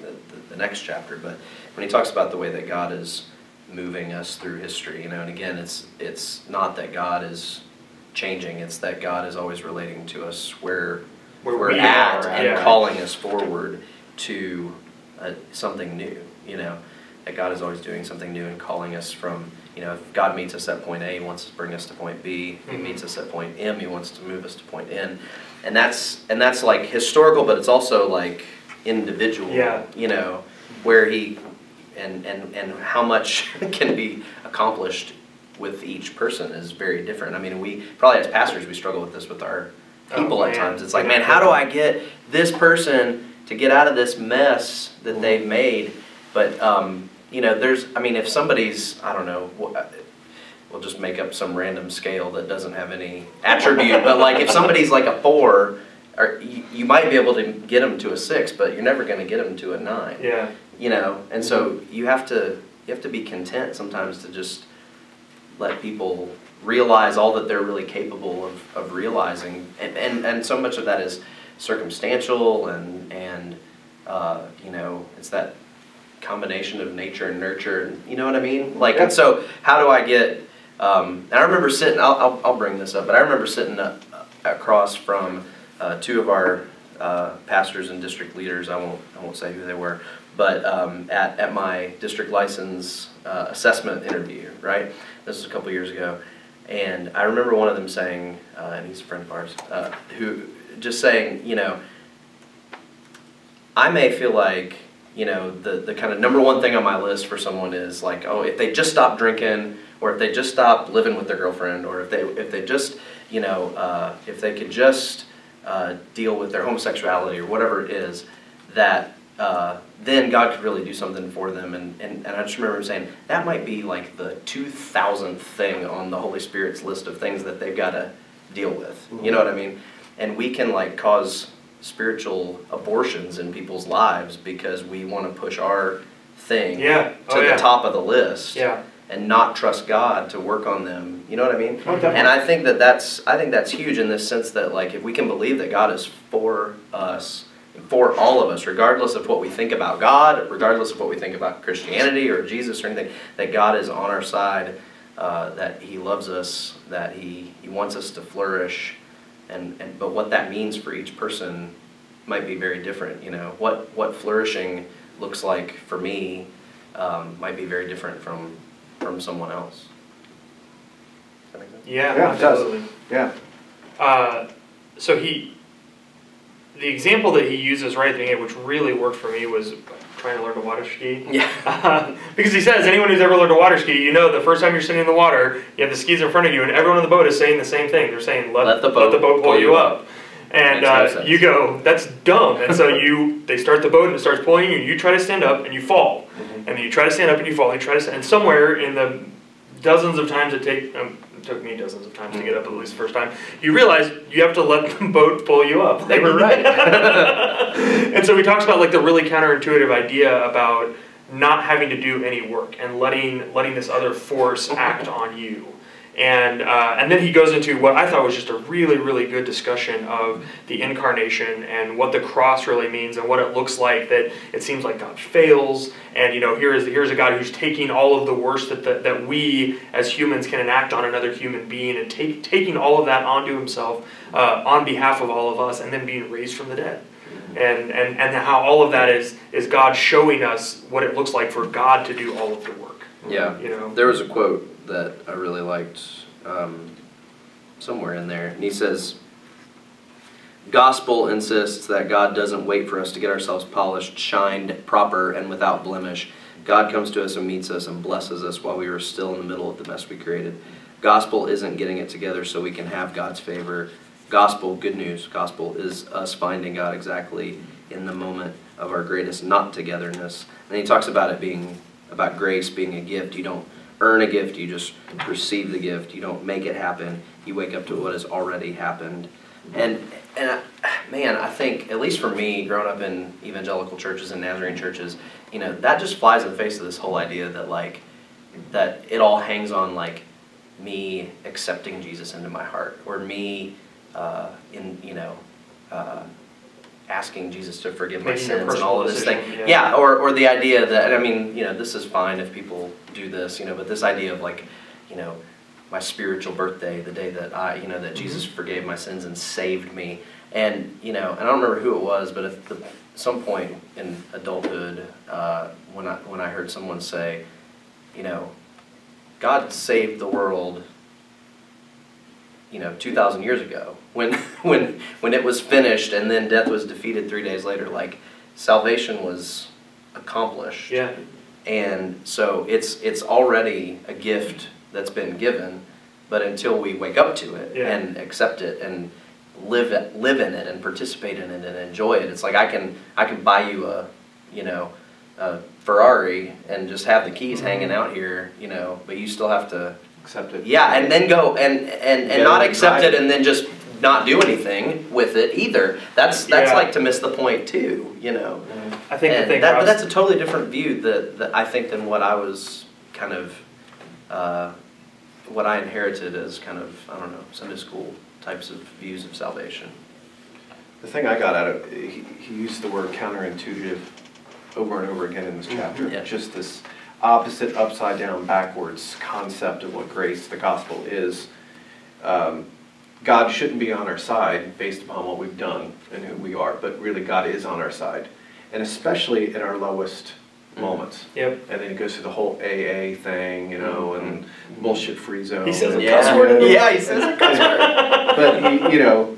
the next chapter, but when he talks about the way that God is moving us through history, and again, it's not that God is changing, it's that God is always relating to us where we're at and calling us forward to something new, that God is always doing something new and calling us from, if God meets us at point A, He wants to bring us to point B. He meets us at point M, He wants to move us to point N. And that's like historical, but it's also like individual, where He, and how much can be accomplished with each person is very different. I mean, we probably as pastors, we struggle with this with our people at times. It's like, man, how do I get this person to get out of this mess that they've made? But, if somebody's, I don't know, we'll just make up some random scale that doesn't have any attribute, but like if somebody's like a 4, you might be able to get them to a 6, but you're never going to get them to a 9. Yeah. And so you have to be content sometimes to just let people realize all that they're really capable of realizing, and so much of that is circumstantial, and it's that combination of nature and nurture, and you know what I mean? Like, and so how do I get? And I remember sitting. I'll bring this up, but I remember sitting across from 2 of our pastors and district leaders. I won't say who they were, but at my district license assessment interview. Right, this was a couple years ago, and I remember one of them saying, and he's a friend of ours, who just saying, I may feel like, the kind of number one thing on my list for someone is like, oh, if they just stop drinking, or if they just stop living with their girlfriend, or if they just, if they could just deal with their homosexuality or whatever it is, that then God could really do something for them. And I just remember him saying, that might be like the 2,000th thing on the Holy Spirit's list of things that they've got to deal with. You know what I mean? And we can like cause spiritual abortions in people's lives because we want to push our thing to the top of the list and not trust God to work on them. You know what I mean? And I think that's huge in this sense that like if we can believe that God is for us, for all of us, regardless of what we think about God, regardless of what we think about Christianity or Jesus or anything, that God is on our side, that He loves us, that He wants us to flourish. But what that means for each person might be very different. What flourishing looks like for me might be very different from someone else. Does that make sense? Yeah, absolutely. Yeah. So the example that he uses right at the beginning, which really worked for me, was trying to learn to water ski. Yeah. Because he says, anyone who's ever learned to water ski, the first time you're sitting in the water, you have the skis in front of you, and everyone on the boat is saying the same thing. They're saying, let the boat pull you up. And you go, that's dumb. And so they start the boat and it starts pulling you, and you try to stand up and you fall. And then you try to stand up and you fall, and you try to stand, and somewhere in the dozens of times it took me dozens of times to get up at least the first time, you realize you have to let the boat pull you up. They were right. And so he talks about like the really counterintuitive idea about not having to do any work and letting this other force act on you. And then he goes into what I thought was just a really, really good discussion of the incarnation and what the cross really means and what it looks like, that it seems like God fails, and here's a God who's taking all of the worst that we as humans can enact on another human being, and taking all of that onto himself on behalf of all of us, and then being raised from the dead. And how all of that is God showing us what it looks like for God to do all of the work. Yeah. There was a quote that I really liked somewhere in there, and he says, "Gospel insists that God doesn't wait for us to get ourselves polished, shined, proper, and without blemish. God comes to us and meets us and blesses us while we are still in the middle of the mess we created. Gospel isn't getting it together so we can have God's favor. Gospel, good news, gospel is us finding God exactly in the moment of our greatest not-togetherness." And he talks about it being about grace being a gift. You don't earn a gift, you just receive the gift. You don't make it happen. You wake up to what has already happened. And man, I think, at least for me, growing up in evangelical churches and Nazarene churches, that just flies in the face of this whole idea that it all hangs on me accepting Jesus into my heart, or me asking Jesus to forgive my sins and all of this thing. Yeah, or the idea that, this is fine if people do this, but this idea of my spiritual birthday, the day that that Jesus forgave my sins and saved me. And, and I don't remember who it was, but at some point in adulthood, when I heard someone say, God saved the world 2,000 years ago, when it was finished, and then death was defeated 3 days later. Salvation was accomplished. Yeah. And so it's already a gift that's been given, but until we wake up to it and accept it and live in it and participate in it and enjoy it, it's like I can buy you a Ferrari and just have the keys hanging out here, but you still have to accept it. Yeah, and then go and not accept it and then just not do anything with it either. That's to miss the point too, I think but that's a totally different view that I think than what I was kind of what I inherited as kind of, Sunday school types of views of salvation. The thing I got out of he used the word counterintuitive over and over again in this chapter. Yeah. Just this opposite, upside down, backwards concept of what grace, the gospel is. God shouldn't be on our side based upon what we've done and who we are, but really God is on our side, and especially in our lowest moments. Yep. And then he goes through the whole AA thing, and bullshit-free zone. He says a cuss word. Yeah, he says a cuss word. But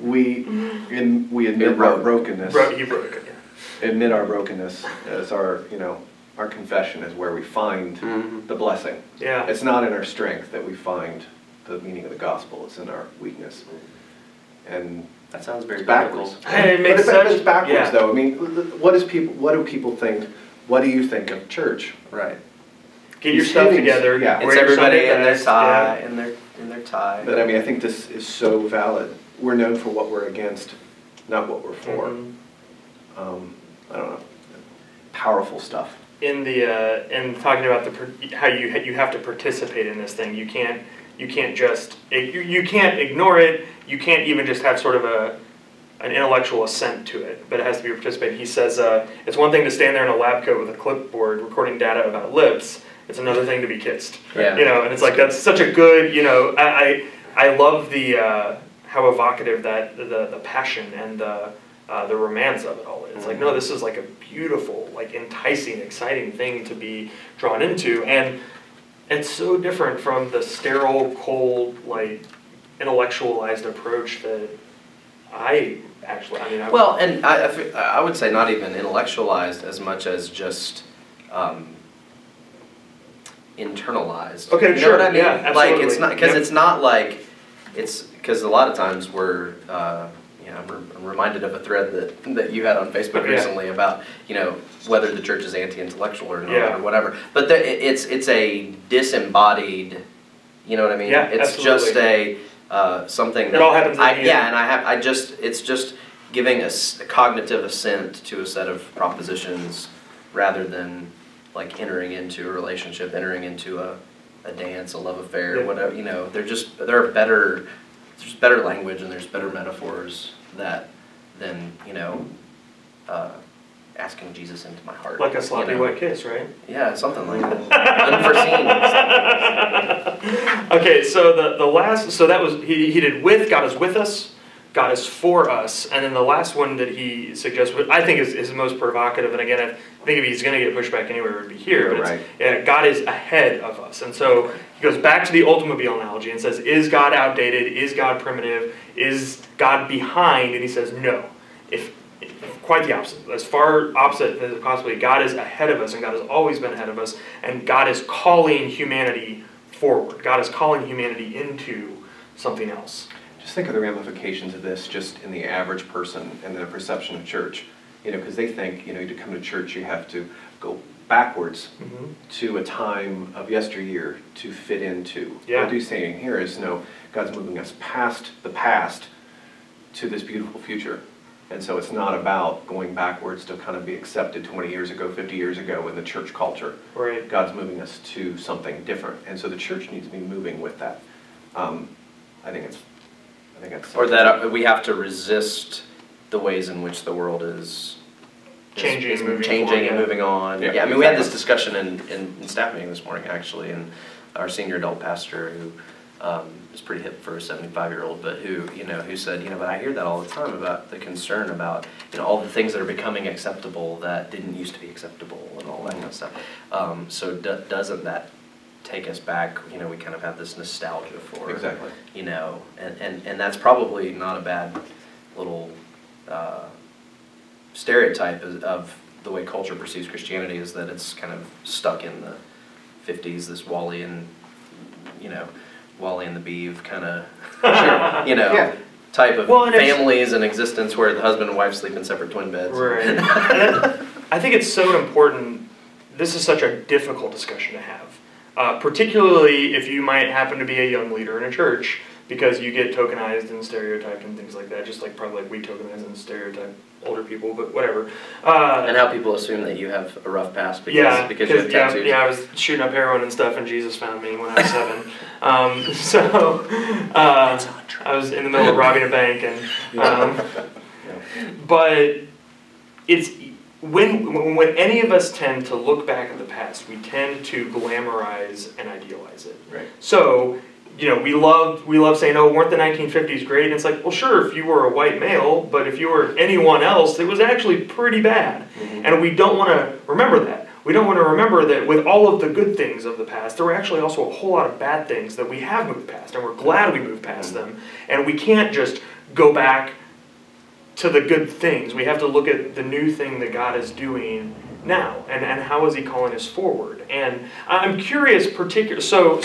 we admit our brokenness. You broke it. Admit our brokenness as our confession is where we find the blessing. Yeah. It's not in our strength that we find the meaning of the gospel. It's in our weakness. And that sounds very backwards. It makes sense. It's backwards, though. I mean, what do people think? What do you think of church? Right. Get your stuff together. Yeah. It's everybody in their tie, in their tie. But I think this is so valid. We're known for what we're against, not what we're for. I don't know. Powerful stuff. In talking about how you have to participate in this thing, you can't just you can't ignore it. You can't even just have sort of an intellectual assent to it, but it has to be participated. He says it's one thing to stand there in a lab coat with a clipboard recording data about lips. It's another thing to be kissed. Yeah. And it's that's such a good. I love the how evocative that the passion and the romance of it all is. No, this is a beautiful, enticing, exciting thing to be drawn into, and it's so different from the sterile, cold, intellectualized approach that I would say not even intellectualized as much as just internalized. Okay, you know what I mean? Yeah, absolutely. It's not because it's not it's because a lot of times we're. I'm reminded of a thread that you had on Facebook recently about whether the church is anti-intellectual or not or whatever. But it's a disembodied, you know what I mean? Yeah, it's absolutely. just something. It all happens. It's just giving a cognitive assent to a set of propositions rather than entering into a relationship, entering into a a dance, a love affair, Yeah. whatever. You know, there's better language and there's better metaphors than asking Jesus into my heart. Like a sloppy wet kiss, right? Yeah, something like that. Unforeseen. Okay, so the last, so that was, he did with, God is with us, God is for us, and then the last one that he suggests, which I think is the most provocative, and again, I think if he's going to get pushback anywhere, it would be here, but right. God is ahead of us, and so he goes back to the automobile analogy and says, is God outdated, is God primitive, is God behind, and he says, no. Quite the opposite. As far opposite as possibly, God is ahead of us, and God has always been ahead of us, and God is calling humanity forward. God is calling humanity into something else. Just think of the ramifications of this just in the average person and their perception of church. You know, because they think, you know, to come to church you have to go backwards to a time of yesteryear to fit into. Yeah. What he's saying here is, no, God's moving us past the past to this beautiful future. And so it's not about going backwards to kind of be accepted 20 years ago, 50 years ago in the church culture. Right. God's moving us to something different. And so the church needs to be moving with that. I think it's Or that we have to resist the ways in which the world is changing and moving on. Yeah, I mean, we had this discussion in staff meeting this morning, actually, and our senior adult pastor, who is pretty hip for a 75-year-old, but who said, but I hear that all the time about the concern about, all the things that are becoming acceptable that didn't used to be acceptable and all that kind of stuff. So doesn't that take us back? We kind of have this nostalgia for, exactly. And that's probably not a bad little stereotype of the way culture perceives Christianity, is that it's kind of stuck in the 50s, this Wally and the Beav kind of, Yeah. type of families and existence where the husband and wife sleep in separate twin beds. Right. And I think it's so important. This is such a difficult discussion to have, particularly if you might happen to be a young leader in a church, because you get tokenized and stereotyped and things like that, just like probably like we tokenize and stereotype older people, but whatever. And how people assume that you have a rough past because you have tattoos. Yeah, I was shooting up heroin and stuff, and Jesus found me when I was 7. I was in the middle of robbing a bank, and but it's when any of us tend to look back at the past, we tend to glamorize and idealize it. Right. So, we love saying, oh, weren't the 1950s great? And it's like, well, sure, if you were a white male, but if you were anyone else, it was actually pretty bad. And we don't want to remember that. We don't want to remember that with all of the good things of the past, there were actually also a whole lot of bad things that we have moved past, and we're glad we moved past them. And we can't just go back to the good things. We have to look at the new thing that God is doing now, and how is He calling us forward. And I'm curious, so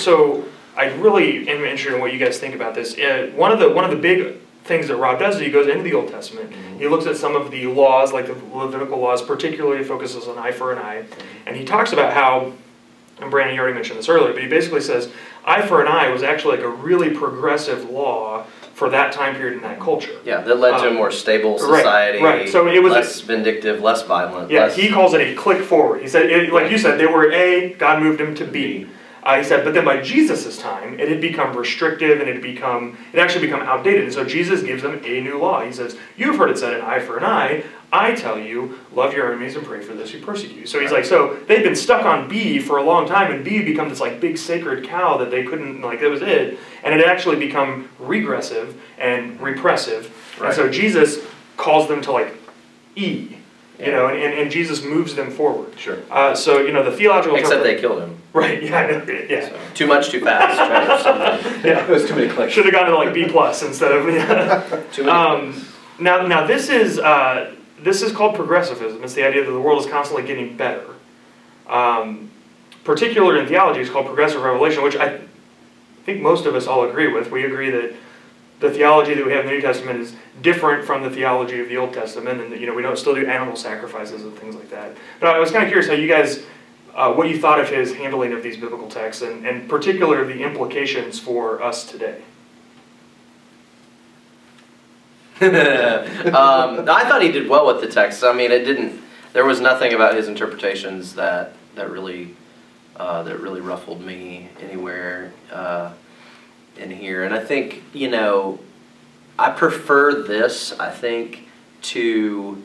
I really am interested in what you guys think about this. One of the big things that Rob does is he goes into the Old Testament. He looks at some of the laws, like the Levitical laws, particularly focuses on eye for an eye. And he talks about how, and Brannon, you already mentioned this earlier, but he basically says eye for an eye was actually like a really progressive law for that time period in that culture. Yeah, that led to a more stable society, right. So it was less vindictive, less violent. Yeah, he calls it a click forward. He said, like you said, they were A, God moved them to B. He said, but then by Jesus' time, it had become restrictive and it actually become outdated. And so Jesus gives them a new law. He says, you've heard it said an eye for an eye. I tell you, love your enemies and pray for those who persecute you. So he's like, so they've been stuck on B for a long time, and B become this like big sacred cow that they couldn't, like that was it. And it had actually become regressive and repressive. Right. And so Jesus calls them to like E. And Jesus moves them forward. Sure. So, the theological... Except they killed him. Right, yeah. So, too much, too fast. Right, yeah. It was too many clicks. Should have gone to like B+ instead of... Yeah. Too many clicks. Now this is called progressivism. It's the idea that the world is constantly getting better. Particularly in theology, it's called progressive revelation, which I think most of us all agree with. We agree that the theology that we have in the New Testament is different from the theology of the Old Testament, and we don't still do animal sacrifices and things like that. But I was kind of curious how you guys, what you thought of his handling of these biblical texts, and particularly the implications for us today. I thought he did well with the text. I mean, there was nothing about his interpretations that really that really ruffled me anywhere in here. And I think, you know, I prefer this, I think, to,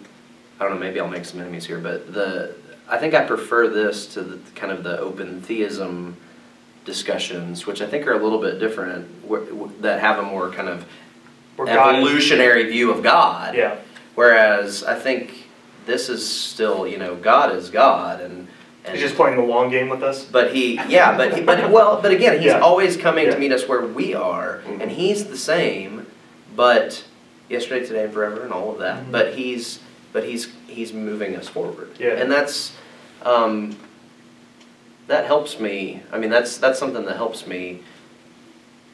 I don't know, maybe I'll make some enemies here, but I think I prefer this to the kind of the open theism discussions, which I think are a little bit different, that have a more kind of evolutionary view of God. Yeah. Whereas I think this is still, you know, God is God, and he's just playing the long game with us. But but again, he's always coming to meet us where we are, and he's the same, but yesterday, today, and forever, and all of that. But he's moving us forward, and that's that helps me. I mean, that's something that helps me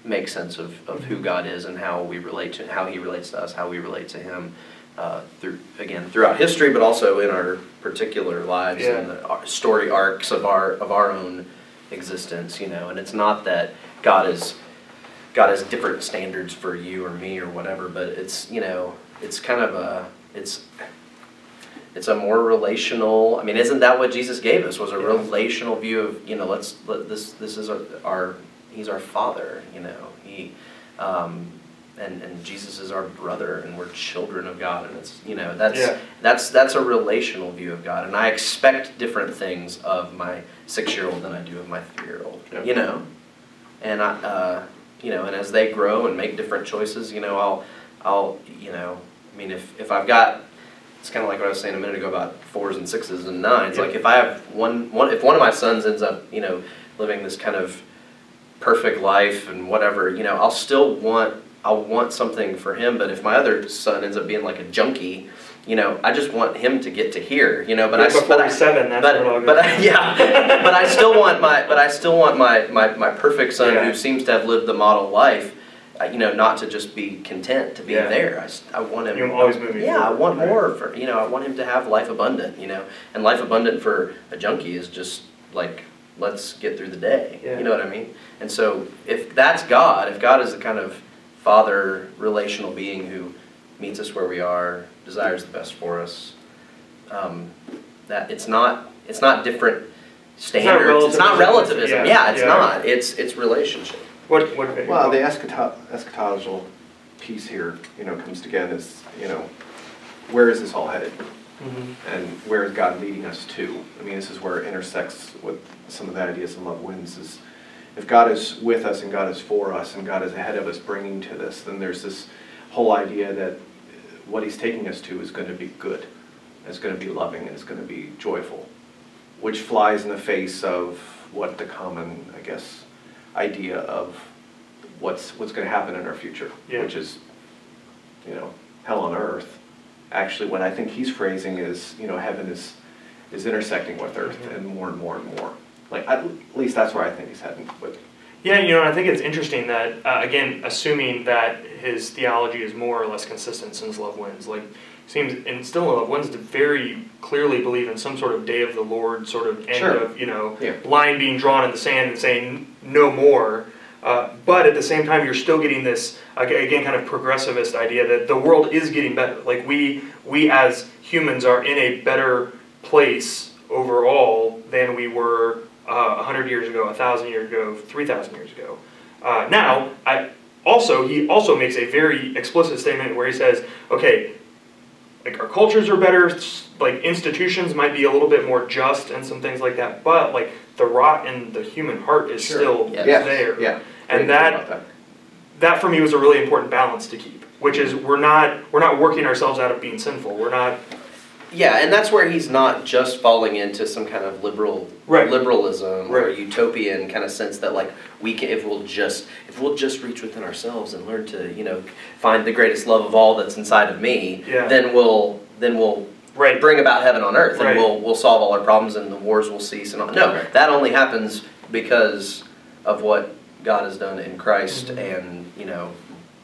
make sense of who God is and how we relate to, how He relates to us, how we relate to Him. Throughout history, but also in our particular lives and the story arcs of our own existence, you know. And it's not that God has different standards for you or me or whatever, but it's, you know, it's kind of it's a more relational. I mean, isn't that what Jesus gave us? Was a relational view of, you know, this is He's our Father, you know. And Jesus is our brother, and we're children of God, and it's, you know, that's a relational view of God, and I expect different things of my 6-year-old than I do of my 3-year-old, you know, and you know, and as they grow and make different choices, you know, I'll you know, I mean, if I've got, it's kind of like what I was saying a minute ago about 4s and 6s and 9s, like if I have if one of my sons ends up, you know, living this kind of perfect life and whatever, you know, I'll want something for him, but if my other son ends up being like a junkie, you know, I just want him to get to here, you know. But I still want my perfect son who seems to have lived the model life, you know, not to just be content to be there. I want him. You're always moving. Yeah, I want more for, you know. I want him to have life abundant, you know, and life abundant for a junkie is just like, let's get through the day. You know what I mean? And so if that's God, if God is the kind of Father, relational being who meets us where we are, desires the best for us, that it's not different standards. It's not relativism. It's not. It's relationship. Well, the eschatological piece here, you know, comes again as, you know, where is this all headed? And where is God leading us to? I mean, this is where it intersects with some of the ideas of love wins. Is if God is with us and God is for us and God is ahead of us bringing to this, then there's this whole idea that what He's taking us to is going to be good, it's going to be loving, and it's going to be joyful, which flies in the face of what the common, I guess, idea of what's going to happen in our future, which is, you know, hell on earth. Actually, what I think he's phrasing is, you know, heaven is intersecting with earth and more and more and more. Like, at least that's where I think he's heading with. Yeah, you know, I think it's interesting that, again, assuming that his theology is more or less consistent since Love Wins, like, seems, and still in Love Wins, to very clearly believe in some sort of day of the Lord sort of end of, you know, line being drawn in the sand and saying no more. But at the same time, you're still getting this, again, kind of progressivist idea that the world is getting better. Like, we as humans are in a better place overall than we were 100 years ago, 1,000 years ago, 3,000 years ago. Now, he also makes a very explicit statement where he says, okay, like, our cultures are better, like, institutions might be a little bit more just and some things like that, but, like, the rot in the human heart is still there. Yeah. And that for me was a really important balance to keep, which is we're not working ourselves out of being sinful. We're not. Yeah, and that's where he's not just falling into some kind of liberalism or utopian kind of sense that, like, we can, if we'll just reach within ourselves and learn to, you know, find the greatest love of all that's inside of me, then we'll bring about heaven on earth, and we'll solve all our problems and the wars will cease and all. No, that only happens because of what God has done in Christ and, you know,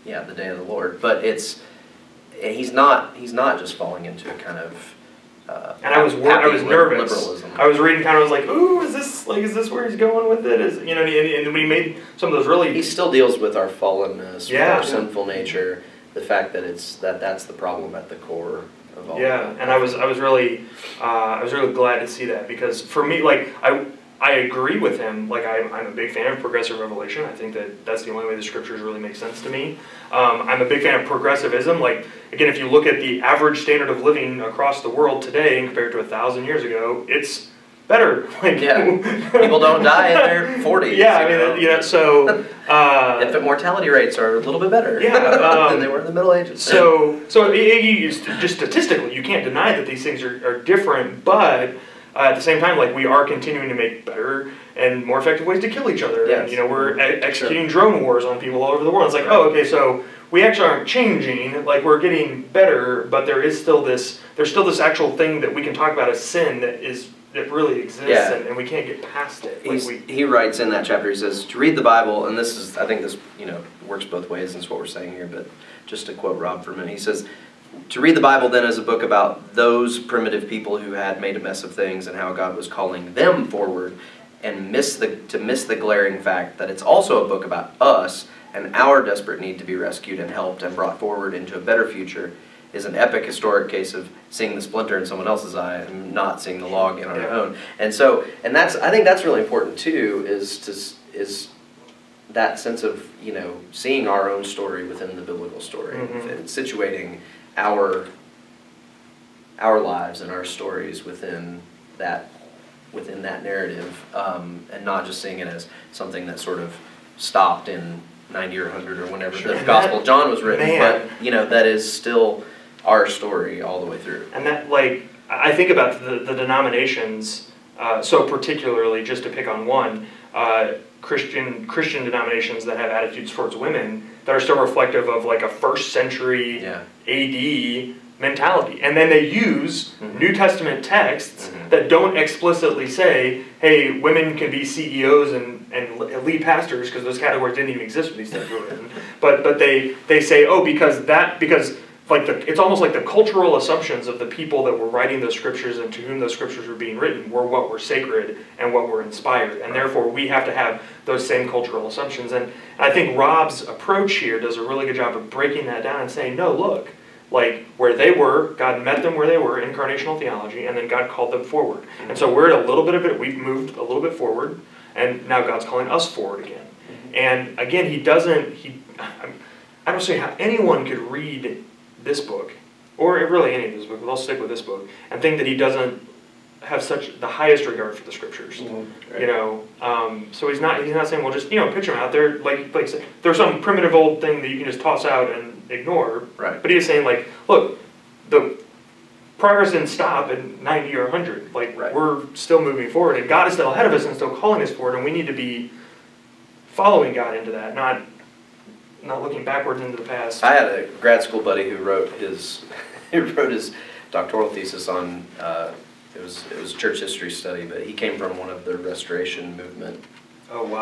the day of the Lord. But he's not just falling into a kind of and I was nervous. Liberalism. I was reading, kind of was like, ooh, is this where he's going with it? Is, you know, and when he made some of those really, he still deals with our fallenness, with our sinful nature, the fact that that's the problem at the core of all. Yeah, and I was really glad to see that, because for me, like, I I agree with him. Like, I'm a big fan of progressive revelation. I think that's the only way the scriptures really make sense to me. I'm a big fan of progressivism. Like, again, if you look at the average standard of living across the world today and compared to 1,000 years ago, it's better. Like, people don't die in their 40s. Yeah, I mean, so infant mortality rates are a little bit better than they were in the Middle Ages. So just statistically, you can't deny that these things are different, but at the same time, like, we are continuing to make better and more effective ways to kill each other. Yes. And, we're executing drone wars on people all over the world. It's like, oh, okay, so we actually aren't changing. Like, we're getting better, but there's still this actual thing that we can talk about as sin that really exists, and we can't get past it. Like, he writes in that chapter, he says, to read the Bible, and I think this works both ways, and it's what we're saying here, but just to quote Rob for a minute, he says, to read the Bible then is a book about those primitive people who had made a mess of things and how God was calling them forward, and to miss the glaring fact that it's also a book about us and our desperate need to be rescued and helped and brought forward into a better future is an epic historic case of seeing the splinter in someone else's eye and not seeing the log in our own. And I think that's really important too, is that sense of seeing our own story within the biblical story, and situating our lives and our stories within that narrative, and not just seeing it as something that sort of stopped in 90 or 100 or whenever the Gospel of John was written, but that is still our story all the way through. And that, like, I think about the denominations, so particularly, just to pick on one, Christian denominations that have attitudes towards women that are still reflective of like a 1st century AD mentality. And then they use New Testament texts that don't explicitly say, hey, women can be CEOs and lead pastors, because those categories didn't even exist when these things were written. But they say, oh, because like it's almost like the cultural assumptions of the people that were writing those scriptures and to whom those scriptures were being written were what were sacred and what were inspired, and therefore we have to have those same cultural assumptions. And I think Rob's approach here does a really good job of breaking that down and saying, no, look, like where they were, God met them where they were, incarnational theology, and then God called them forward. And so we're at a little bit of it, we've moved a little bit forward, and now God's calling us forward again. And again, I don't see how anyone could read this book, or really any of this book, but I'll stick with this book, and think that he doesn't have such the highest regard for the scriptures. So he's not saying, well, just pitch them out there, like there's some primitive old thing that you can just toss out and ignore. Right. But he's saying, like, look, the progress didn't stop at 90 or 100. Like, we're still moving forward, and God is still ahead of us and still calling us forward, and we need to be following God into that, not looking backwards into the past. I had a grad school buddy who wrote his doctoral thesis on it was a church history study, but he came from one of the Restoration Movement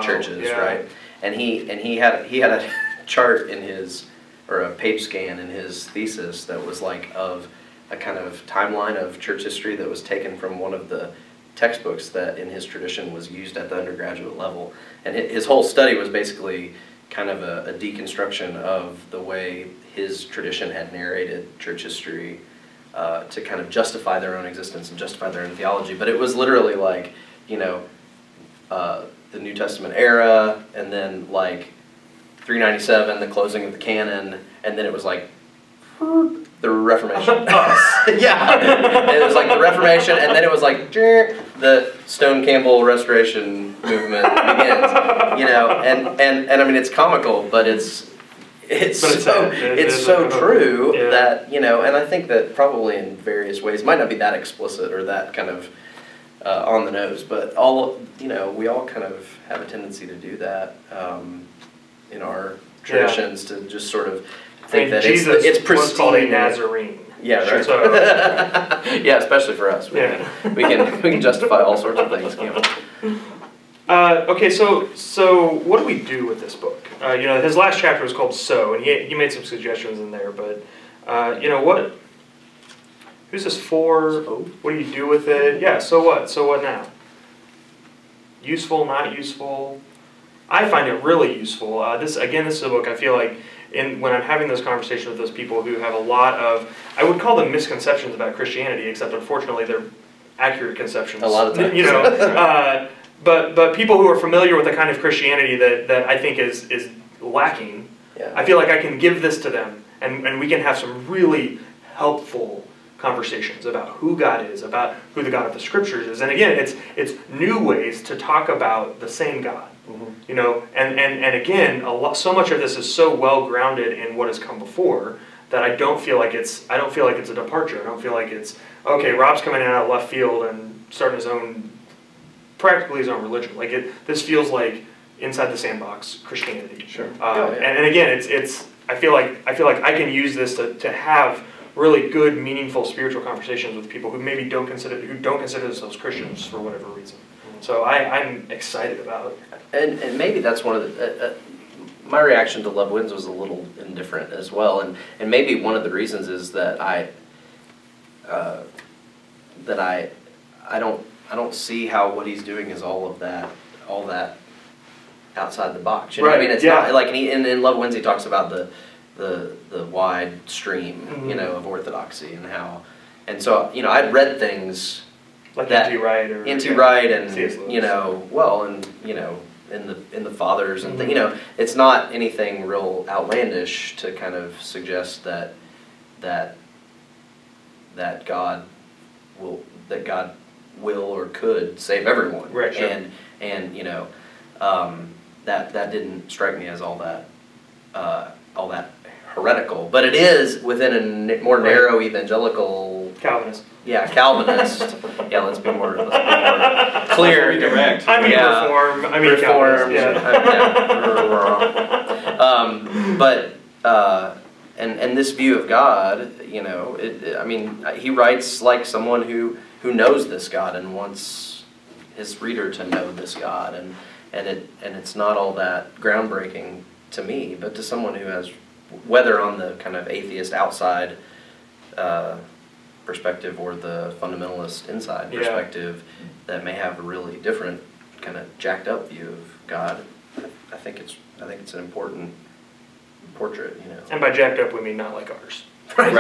churches, right? And he had a chart in his, or a page scan in his thesis that was like of a kind of timeline of church history that was taken from one of the textbooks that in his tradition was used at the undergraduate level. And his whole study was basically kind of a deconstruction of the way his tradition had narrated church history to kind of justify their own existence and justify their own theology. But it was literally like, the New Testament era, and then like 397, the closing of the canon, and then it was like the Reformation. Yeah. It was like the Reformation, and then it was like the Stone Campbell Restoration movement begins. And I mean, it's comical, but it's so true that, and I think that probably in various ways, might not be that explicit or that kind of on the nose, but we all kind of have a tendency to do that in our traditions, to just sort of think that it's pristine. Was called a Nazarene. Yeah, right. So, yeah, especially for us. We can justify all sorts of things, can't we? Okay, so what do we do with this book? His last chapter was called So, and he made some suggestions in there, but who's this for? What do you do with it? Yeah, so what? So what now? Useful, not useful? I find it really useful. This is a book I feel like when I'm having those conversations with those people who have a lot of, I would call them misconceptions about Christianity, except unfortunately they're accurate conceptions. A lot of times. but people who are familiar with the kind of Christianity that I think is lacking, Yeah. I feel like I can give this to them, and we can have some really helpful conversations about who God is, about who the God of the Scriptures is. And again, it's new ways to talk about the same God. You know, and again, so much of this is so well grounded in what has come before that I don't feel like it's a departure. I don't feel like it's, okay, Rob's coming in out of left field and starting practically his own religion. Like this feels like inside the sandbox Christianity. Sure. And again, it's I feel like I can use this to have really good, meaningful spiritual conversations with people who maybe don't consider themselves Christians for whatever reason. So I'm excited about it. And maybe that's one of the my reaction to Love Wins was a little indifferent as well, and maybe one of the reasons is that I don't see how what he's doing is all that outside the box. You know what I mean? It's not like in Love Wins he talks about the wide stream, you know, of orthodoxy and how, and so, you know, I'd read things like that N.T. Wright or N.T. Wright and C.S. you know, well, and you know, in the fathers and you know, it's not anything real outlandish to kind of suggest that God will or could save everyone, right? Sure. And you know, that didn't strike me as all that heretical, but it is within a more narrow evangelical Calvinist. Yeah, Calvinist. Yeah, let's be more clear. Direct. I mean Reform. I mean Reformed. Yeah. But and this view of God, you know, I mean, he writes like someone who knows this God and wants his reader to know this God, and it's not all that groundbreaking to me, but to someone who has, whether on the kind of atheist outside perspective or the fundamentalist inside perspective, that may have a really different kind of jacked up view of God. I think it's an important portrait, you know. And by jacked up, we mean not like ours. Right.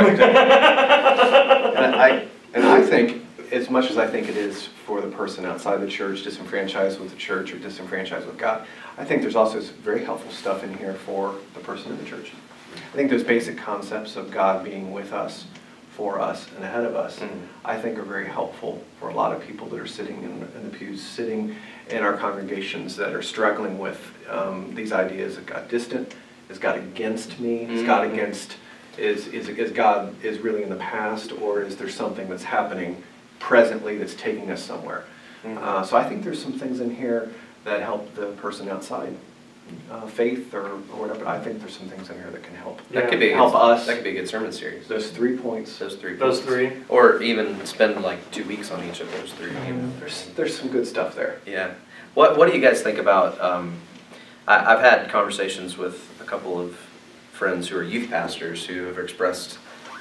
and I think, as much as I think it is for the person outside the church, disenfranchised with the church or disenfranchised with God, I think there's also some very helpful stuff in here for the person in the church. I think those basic concepts of God being with us, for us, and ahead of us, I think are very helpful for a lot of people that are sitting in the pews, sitting in our congregations that are struggling with these ideas of God distant. Is God against me? Is God against, is God is really in the past, or is there something that's happening presently that's taking us somewhere? So I think there's some things in here that help the person outside faith or whatever. I think there's some things in here that can help. That could be help us. That could be a good sermon series. Those 3 points. Those three. Or even spend like 2 weeks on each of those three. You know? There's some good stuff there. Yeah. What do you guys think about? I've had conversations with a couple of friends who are youth pastors who have expressed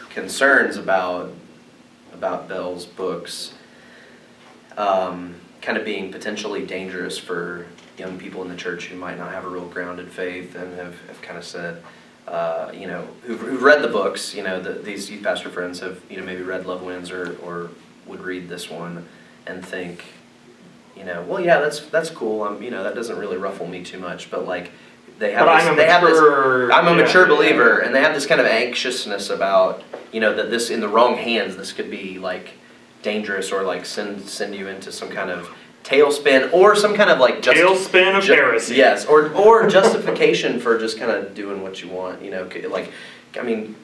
concerns about Bell's books kind of being potentially dangerous for young people in the church who might not have a real grounded faith, and have kind of said, you know, who've read the books, you know, these youth pastor friends have, you know, maybe read Love Wins or would read this one and think, you know, well, yeah, that's cool. You know, that doesn't really ruffle me too much, but like I'm a mature believer, and they have this kind of anxiousness about, you know, that this in the wrong hands, this could be like dangerous or like send you into some kind of tailspin or some kind of like tailspin of heresy. Yes, or justification for just kind of doing what you want. You know, like, I mean,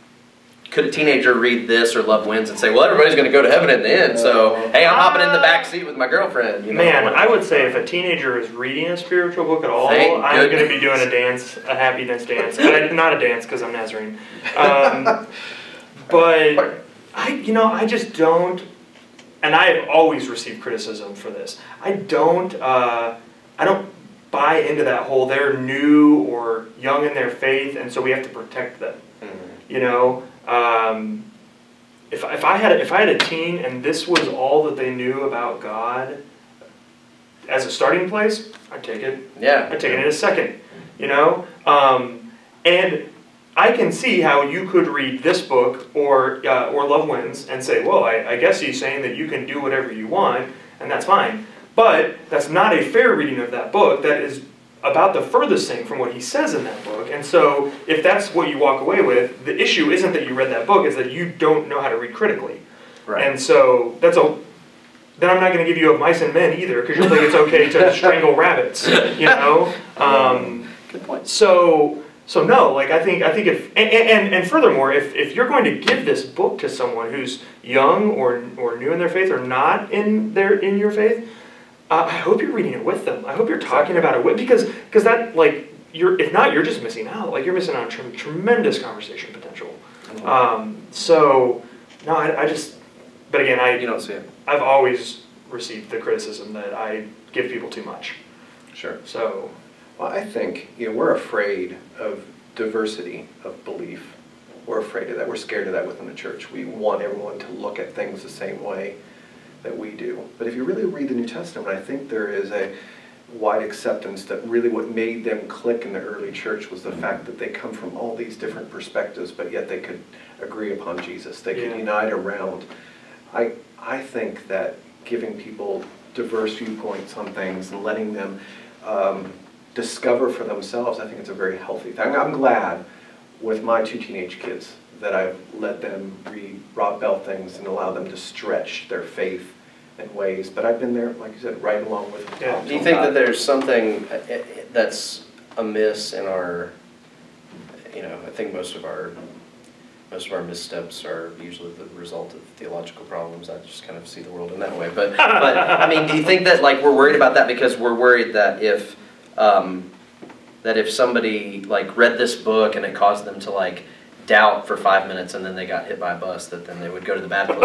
could a teenager read this or Love Wins and say, well, everybody's going to go to heaven in the end, so hey, I'm hopping in the back seat with my girlfriend. You know? Man, I would say if a teenager is reading a spiritual book at all, I'm going to be doing a happiness dance. Not a dance because I'm Nazarene. But I just don't. And I've always received criticism for this. I don't buy into that whole they're new or young in their faith, and so we have to protect them. You know, if I had a teen and this was all that they knew about God as a starting place, I'd take it. Yeah, I'd take it in a second. You know, and I can see how you could read this book or Love Wins and say, well, I guess he's saying that you can do whatever you want, and that's fine. But that's not a fair reading of that book. That is about the furthest thing from what he says in that book. And so if that's what you walk away with, the issue isn't that you read that book, it's that you don't know how to read critically. Right. And so then I'm not going to give you of Mice and Men either, because you'll think it's okay to strangle rabbits, you know? Good point. So no, like I think if and furthermore, if you're going to give this book to someone who's young or new in their faith or not in your faith, I hope you're reading it with them. I hope you're talking about it with, because that, like, if not, you're just missing out. Like, you're missing out on tremendous conversation potential. So no, but again, you don't see it. I've always received the criticism that I give people too much. Sure. So. Well, I think we're afraid of diversity of belief. We're afraid of that. We're scared of that within the church. We want everyone to look at things the same way that we do. But if you really read the New Testament, I think there is a wide acceptance that really what made them click in the early church was the fact that they come from all these different perspectives, but yet they could agree upon Jesus. They could unite around. I think that giving people diverse viewpoints on things and letting them discover for themselves, I think it's a very healthy thing. I'm glad with my 2 teenage kids that I've let them read Rob Bell things and allow them to stretch their faith in ways. But I've been there, like you said, right along with them. Yeah. Do you think that there's something that's amiss in our, I think most of our missteps are usually the result of theological problems. I just kind of see the world in that way. But I mean, do you think that, like, we're worried about that because we're worried that if somebody, like, read this book and it caused them to, like, doubt for 5 minutes and then they got hit by a bus, that then they would go to the bad place?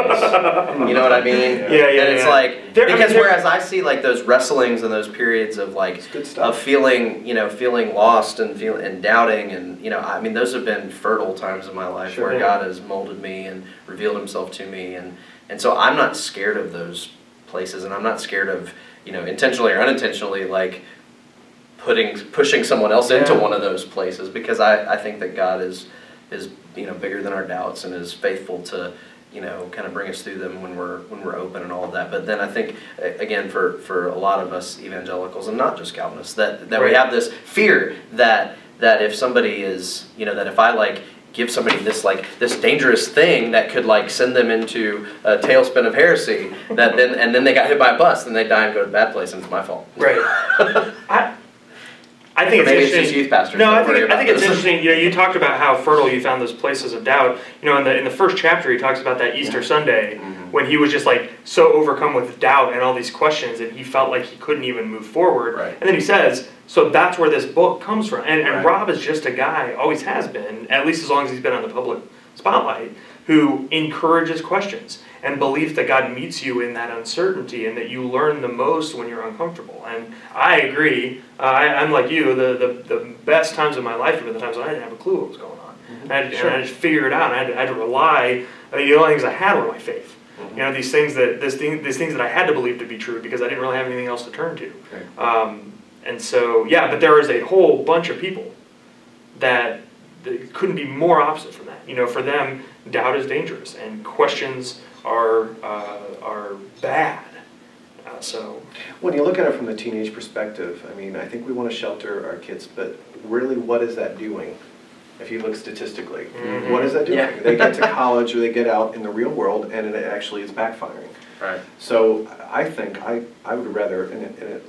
You know what I mean? Yeah. And it's like, because whereas I see, like, those wrestlings and those periods of, like, of feeling lost and doubting, and I mean, those have been fertile times in my life where God has molded me and revealed Himself to me, and so I'm not scared of those places, and I'm not scared of intentionally or unintentionally, like, pushing someone else into one of those places, because I think that God is bigger than our doubts and is faithful to kind of bring us through them when we're open and all of that. But then I think, again, for a lot of us evangelicals, and not just Calvinists, that we have this fear that if somebody is, that if I, like, give somebody this dangerous thing that could, like, send them into a tailspin of heresy, that then they got hit by a bus, then they die and go to a bad place, and it's my fault. Right. I think maybe it's just youth pastors. No, I think it's interesting. You talked about how fertile you found those places of doubt. In the first chapter, he talks about that Easter Sunday when he was just, like, so overcome with doubt and all these questions, and he felt like he couldn't even move forward. Right. And then he says, so that's where this book comes from. And Rob is just a guy, always has been, at least as long as he's been on the public spotlight, who encourages questions and belief that God meets you in that uncertainty and that you learn the most when you're uncomfortable. And I agree. I'm like you. The best times of my life have been the times when I didn't have a clue what was going on. And I just figured it out. And I had to rely. The only things I had were my faith. These things that I had to believe to be true because I didn't really have anything else to turn to. And so, but there is a whole bunch of people that couldn't be more opposite from that. For them, doubt is dangerous and questions are bad. So when you look at it from the teenage perspective, I mean, I think we want to shelter our kids, but really, what is that doing? If you look statistically, what is that doing? Yeah. They get to college or they get out in the real world, and it actually is backfiring. Right. So I think I would rather,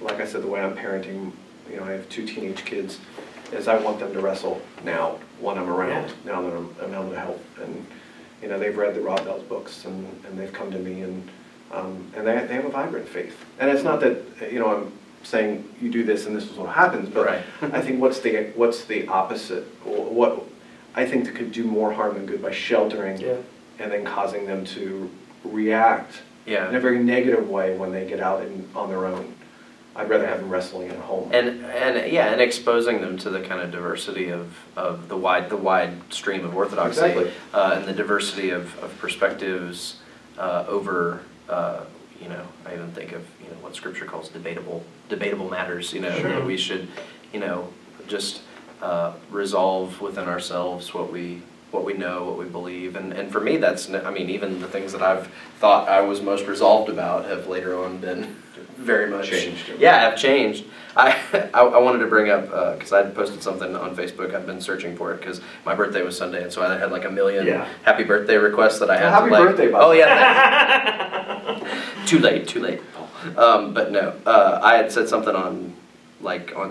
like I said, the way I'm parenting, I have 2 teenage kids, is I want them to wrestle now when I'm around, now that I'm able to help. And they've read the Rob Bell's books, and they've come to me, and they have a vibrant faith. And it's not that I'm saying you do this and this is what happens, but I think what's the opposite? What I think that could do more harm than good by sheltering and then causing them to react in a very negative way when they get out on their own. I'd rather have them wrestling at home. And exposing them to the kind of diversity of the wide stream of orthodoxy, and the diversity of perspectives over I even think of what Scripture calls debatable matters. That we should just resolve within ourselves what we know, what we believe, and for me that's even the things that I've thought I was most resolved about have later on been very much Changed. Yeah, I've changed. I wanted to bring up because I had posted something on Facebook. I've been searching for it because my birthday was Sunday, and so I had like a million happy birthday requests that I had. Happy to, like, birthday, Bob. Oh yeah. Too late, Paul. But no, I had said something on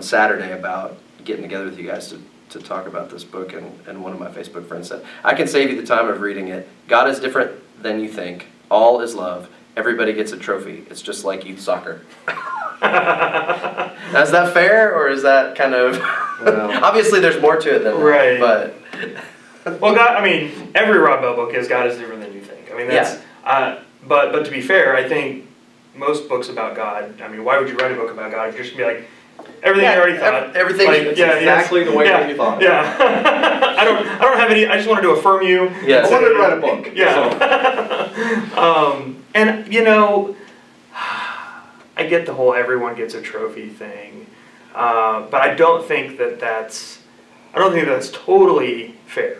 Saturday about getting together with you guys to talk about this book, and one of my Facebook friends said, "I can save you the time of reading it. God is different than you think. All is love. Everybody gets a trophy. It's just like youth soccer." Now, is that fair, or is that kind of... Well, obviously, there's more to it than that, right. But... Well, God, I mean, every Rob Bell book is God is different than you think. I mean, that's... But to be fair, I think most books about God, I mean, why would you write a book about God if you're just going to be like, everything you already thought. Everything exactly the way that you thought. Yeah. I don't have any, I just wanted to affirm you. Yes. I wanted to write a book. Yeah. So. And, you know, I get the whole everyone gets a trophy thing, but I don't think that's totally fair.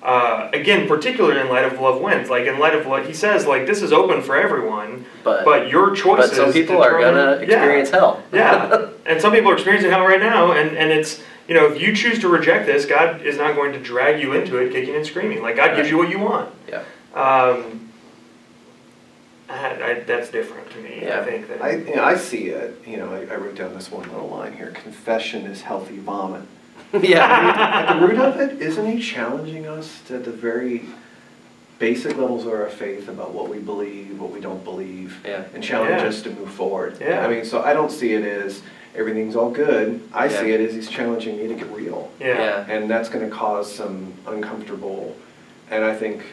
Again, particularly in light of Love Wins, like in light of what he says, like this is open for everyone, but your choices. But some people are gonna experience hell. Yeah, and some people are experiencing hell right now, and it's, you know, if you choose to reject this, God is not going to drag you into it, kicking and screaming. Like God gives you what you want. Yeah. That's different to me. Yeah. I think that I see it. You know, I wrote down this one little line here: confession is healthy vomit. Yeah. At the root of it, isn't he challenging us to the very basic levels of our faith about what we believe, what we don't believe, and challenge us to move forward? Yeah. I mean, so I don't see it as everything's all good. I see it as he's challenging me to get real. Yeah. And that's going to cause some uncomfortable, and I think,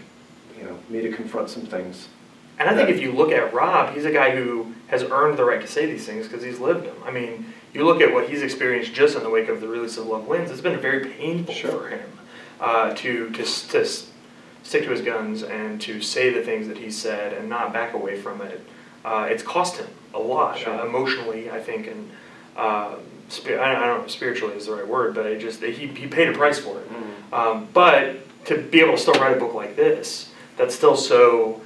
you know, me to confront some things. And I think if you look at Rob, he's a guy who has earned the right to say these things because he's lived them. I mean, you look at what he's experienced just in the wake of the release of Love Wins, it's been very painful for him to stick to his guns and to say the things that he said and not back away from it. It's cost him a lot, emotionally, I think, and I don't know if spiritually is the right word, but he paid a price for it. But to be able to still write a book like this, that's still so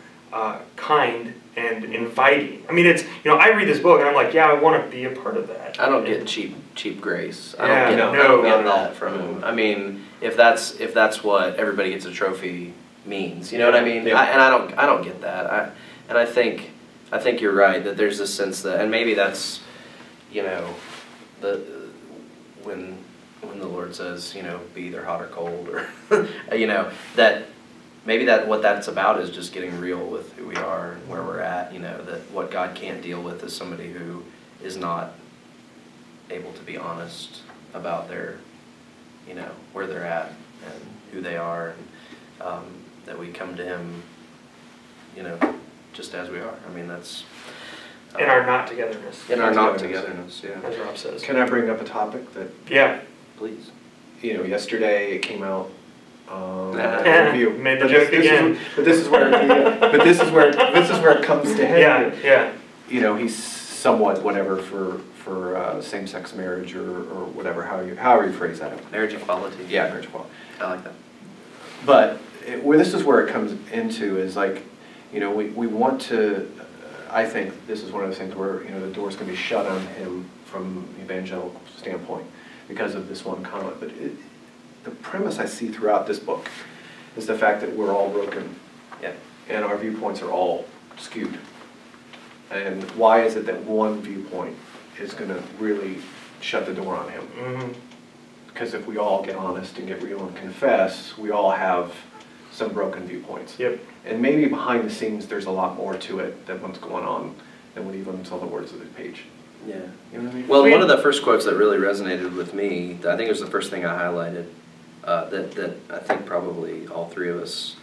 kind and inviting. I mean, it's, you know, I read this book and I'm like, yeah, I want to be a part of that. I don't get cheap grace. I Yeah, don't get that from him. I mean, if that's what everybody gets a trophy means, you know what I mean? Yeah. I don't get that. I think you're right that there's this sense that, and maybe that's, you know, when the Lord says, you know, be either hot or cold, or you know, that maybe what that's about is just getting real with who we are and where we're at. You know, that what God can't deal with is somebody who is not able to be honest about their, you know, where they're at and who they are, and that we come to Him, you know, just as we are. I mean, that's in our not togetherness. In our not togetherness, yeah. As Rob says. Can I bring up a topic that? Yeah. Please. You know, yesterday it came out. Review. Made the joke again. But this is where it comes to head. Yeah. You know, he's somewhat whatever for same-sex marriage or whatever, however you phrase that. Marriage equality. Yeah, marriage equality. I like that. But this is where it comes into is like, you know, we want to. I think this is one of the things where, you know, the doors can be shut on him from an evangelical standpoint because of this one comment. But the premise I see throughout this book is the fact that we're all broken, and our viewpoints are all skewed. And why is it that one viewpoint is going to really shut the door on him? Because if we all get honest and get real and confess, we all have some broken viewpoints. Yep. And maybe behind the scenes there's a lot more to it than what's going on than what even saw the words of the page. Yeah. You know what I mean? Well, one of the first quotes that really resonated with me, I think it was the first thing I highlighted, that I think probably all three of us,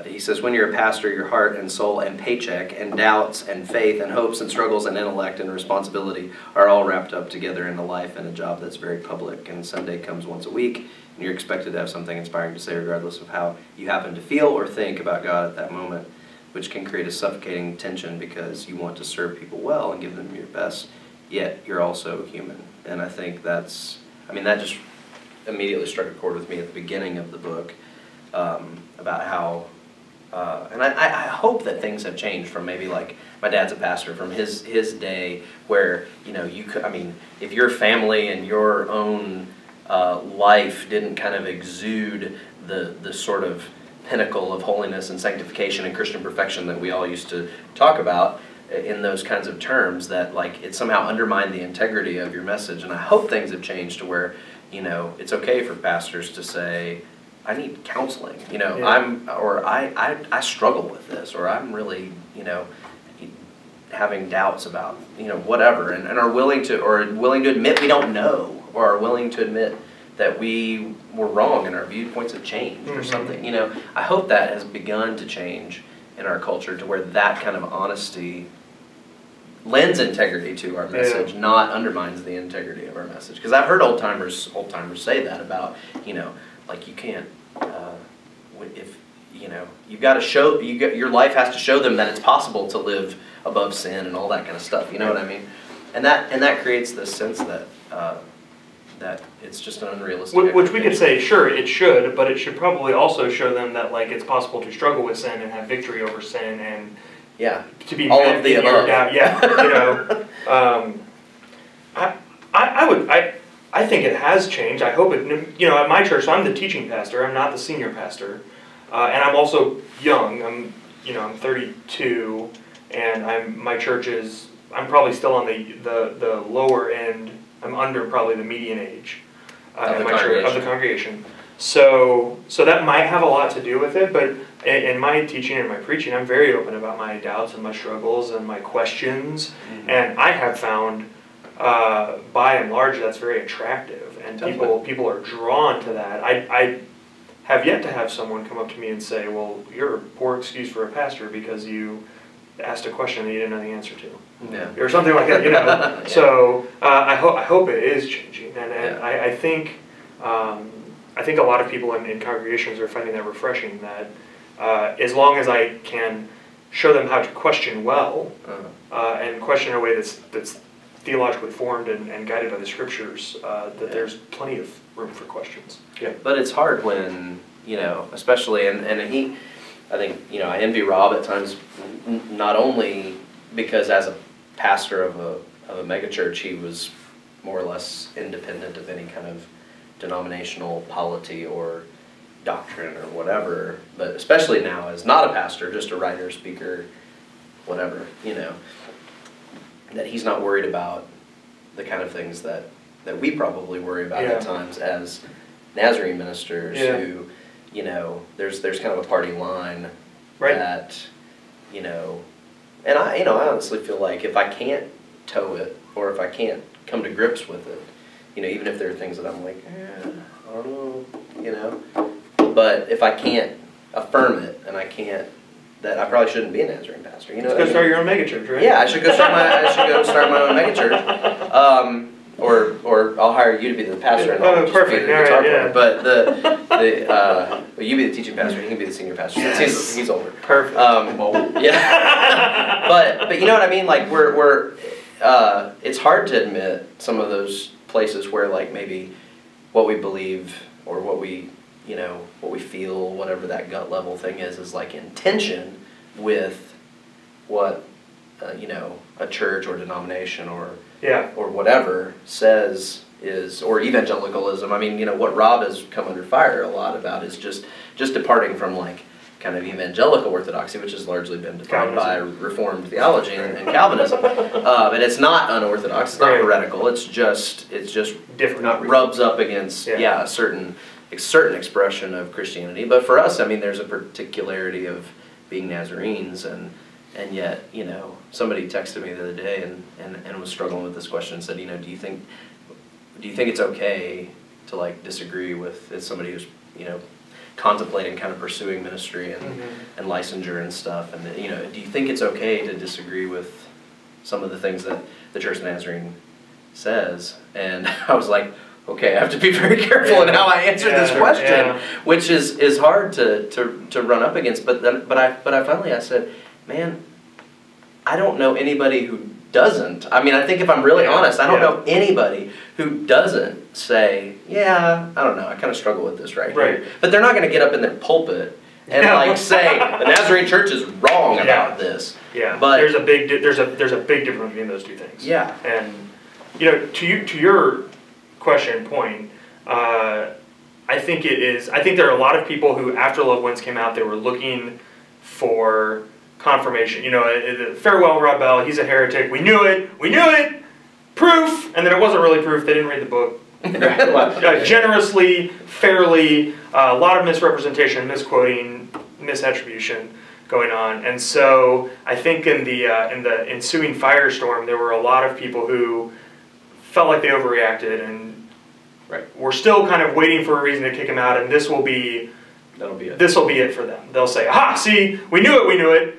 he says, when you're a pastor, your heart and soul and paycheck and doubts and faith and hopes and struggles and intellect and responsibility are all wrapped up together in a life and a job that's very public. And Sunday comes once a week, and you're expected to have something inspiring to say regardless of how you happen to feel or think about God at that moment, which can create a suffocating tension because you want to serve people well and give them your best, yet you're also human. And I think that just immediately struck a chord with me at the beginning of the book, about how and I hope that things have changed from maybe like my dad's a pastor from his day where, you know, you could, I mean, if your family and your own life didn't kind of exude the sort of pinnacle of holiness and sanctification and Christian perfection that we all used to talk about in those kinds of terms, that like it somehow undermined the integrity of your message. And I hope things have changed to where, you know, it's okay for pastors to say, I need counseling, you know, yeah. I struggle with this, or I'm really, you know, having doubts about, you know, whatever, and are willing to admit we don't know, or are willing to admit that we were wrong and our viewpoints have changed or something. You know, I hope that has begun to change in our culture to where that kind of honesty lends integrity to our message, not undermines the integrity of our message. Because I've heard old timers say that about, you know, like you can't, if, you know, you've got to show, your life has to show them that it's possible to live above sin and all that kind of stuff, you know what I mean? And that creates this sense that, that it's just an unrealistic Which we could say, sure, it should, but it should probably also show them that like it's possible to struggle with sin and have victory over sin and to be all of the above. You know, I think it has changed. I hope it. You know, at my church, so I'm the teaching pastor. I'm not the senior pastor, and I'm also young. I'm 32, and my church is. I'm probably still on the lower end. I'm under probably the median age of the congregation. So that might have a lot to do with it, but in my teaching and my preaching, I'm very open about my doubts and my struggles and my questions, and I have found, by and large, that's very attractive, and people are drawn to that. I have yet to have someone come up to me and say, well, you're a poor excuse for a pastor because you asked a question that you didn't know the answer to. Yeah. Or something like that, you know. So I hope it is changing, and I think a lot of people in congregations are finding that refreshing. That as long as I can show them how to question well, and question in a way that's theologically formed and guided by the scriptures, that there's plenty of room for questions. Yeah. But it's hard when, you know, especially I think, you know, I envy Rob at times, not only because as a pastor of a megachurch, he was more or less independent of any kind of denominational polity or doctrine or whatever, but especially now as not a pastor, just a writer, speaker, whatever, you know, that he's not worried about the kind of things that we probably worry about at times as Nazarene ministers who, you know, there's kind of a party line that, you know, and I honestly feel like if I can't toe it, or if I can't come to grips with it, you know, even if there are things that I'm like, I don't know, you know, but if I can't affirm it, and I can't, that I probably shouldn't be a Nazarene pastor. You know, go start your own megachurch, right? Yeah, I should go start my own megachurch. Or I'll hire you to be the pastor, and I'll just be the guitar player. But but you be the teaching pastor. He can be the senior pastor. Yes. He's older. Perfect. Yeah. but you know what I mean? Like we're it's hard to admit some of those places where like maybe what we believe or what we feel, whatever that gut level thing is like in tension with what a church or denomination or whatever says is, or evangelicalism. I mean, you know, what Rob has come under fire a lot about is just departing from like kind of evangelical orthodoxy, which has largely been defined by Reformed theology and Calvinism. And it's not unorthodox, it's not heretical, it's just different, rubs up against a certain expression of Christianity. But for us, I mean, there's a particularity of being Nazarenes, and yet, you know, somebody texted me the other day and was struggling with this question and said, you know, do you think it's okay to like disagree with somebody who's, you know, contemplating kind of pursuing ministry and licensure and stuff, and you know, do you think it's okay to disagree with some of the things that the Church of Nazarene says? And I was like, okay, I have to be very careful in how I answer this question, which is hard to run up against. But I finally said, man, I don't know anybody who doesn't. I mean, I think if I'm really honest, I don't know anybody who doesn't say, yeah, I don't know, I kind of struggle with this right here. But they're not going to get up in their pulpit and like say the Nazarene Church is wrong about this. Yeah, but there's a big difference between those two things. Yeah, and to your point, I think there are a lot of people who, after Loved Ones came out, they were looking for confirmation. Farewell, Rob Bell. He's a heretic. We knew it. Proof, and then it wasn't really proof. They didn't read the book generously, fairly. A lot of misrepresentation, misquoting, misattribution going on, and so I think in the ensuing firestorm, there were a lot of people who felt like they overreacted, and we're still kind of waiting for a reason to kick him out, and this will be it for them. They'll say, "Aha! See, we knew it.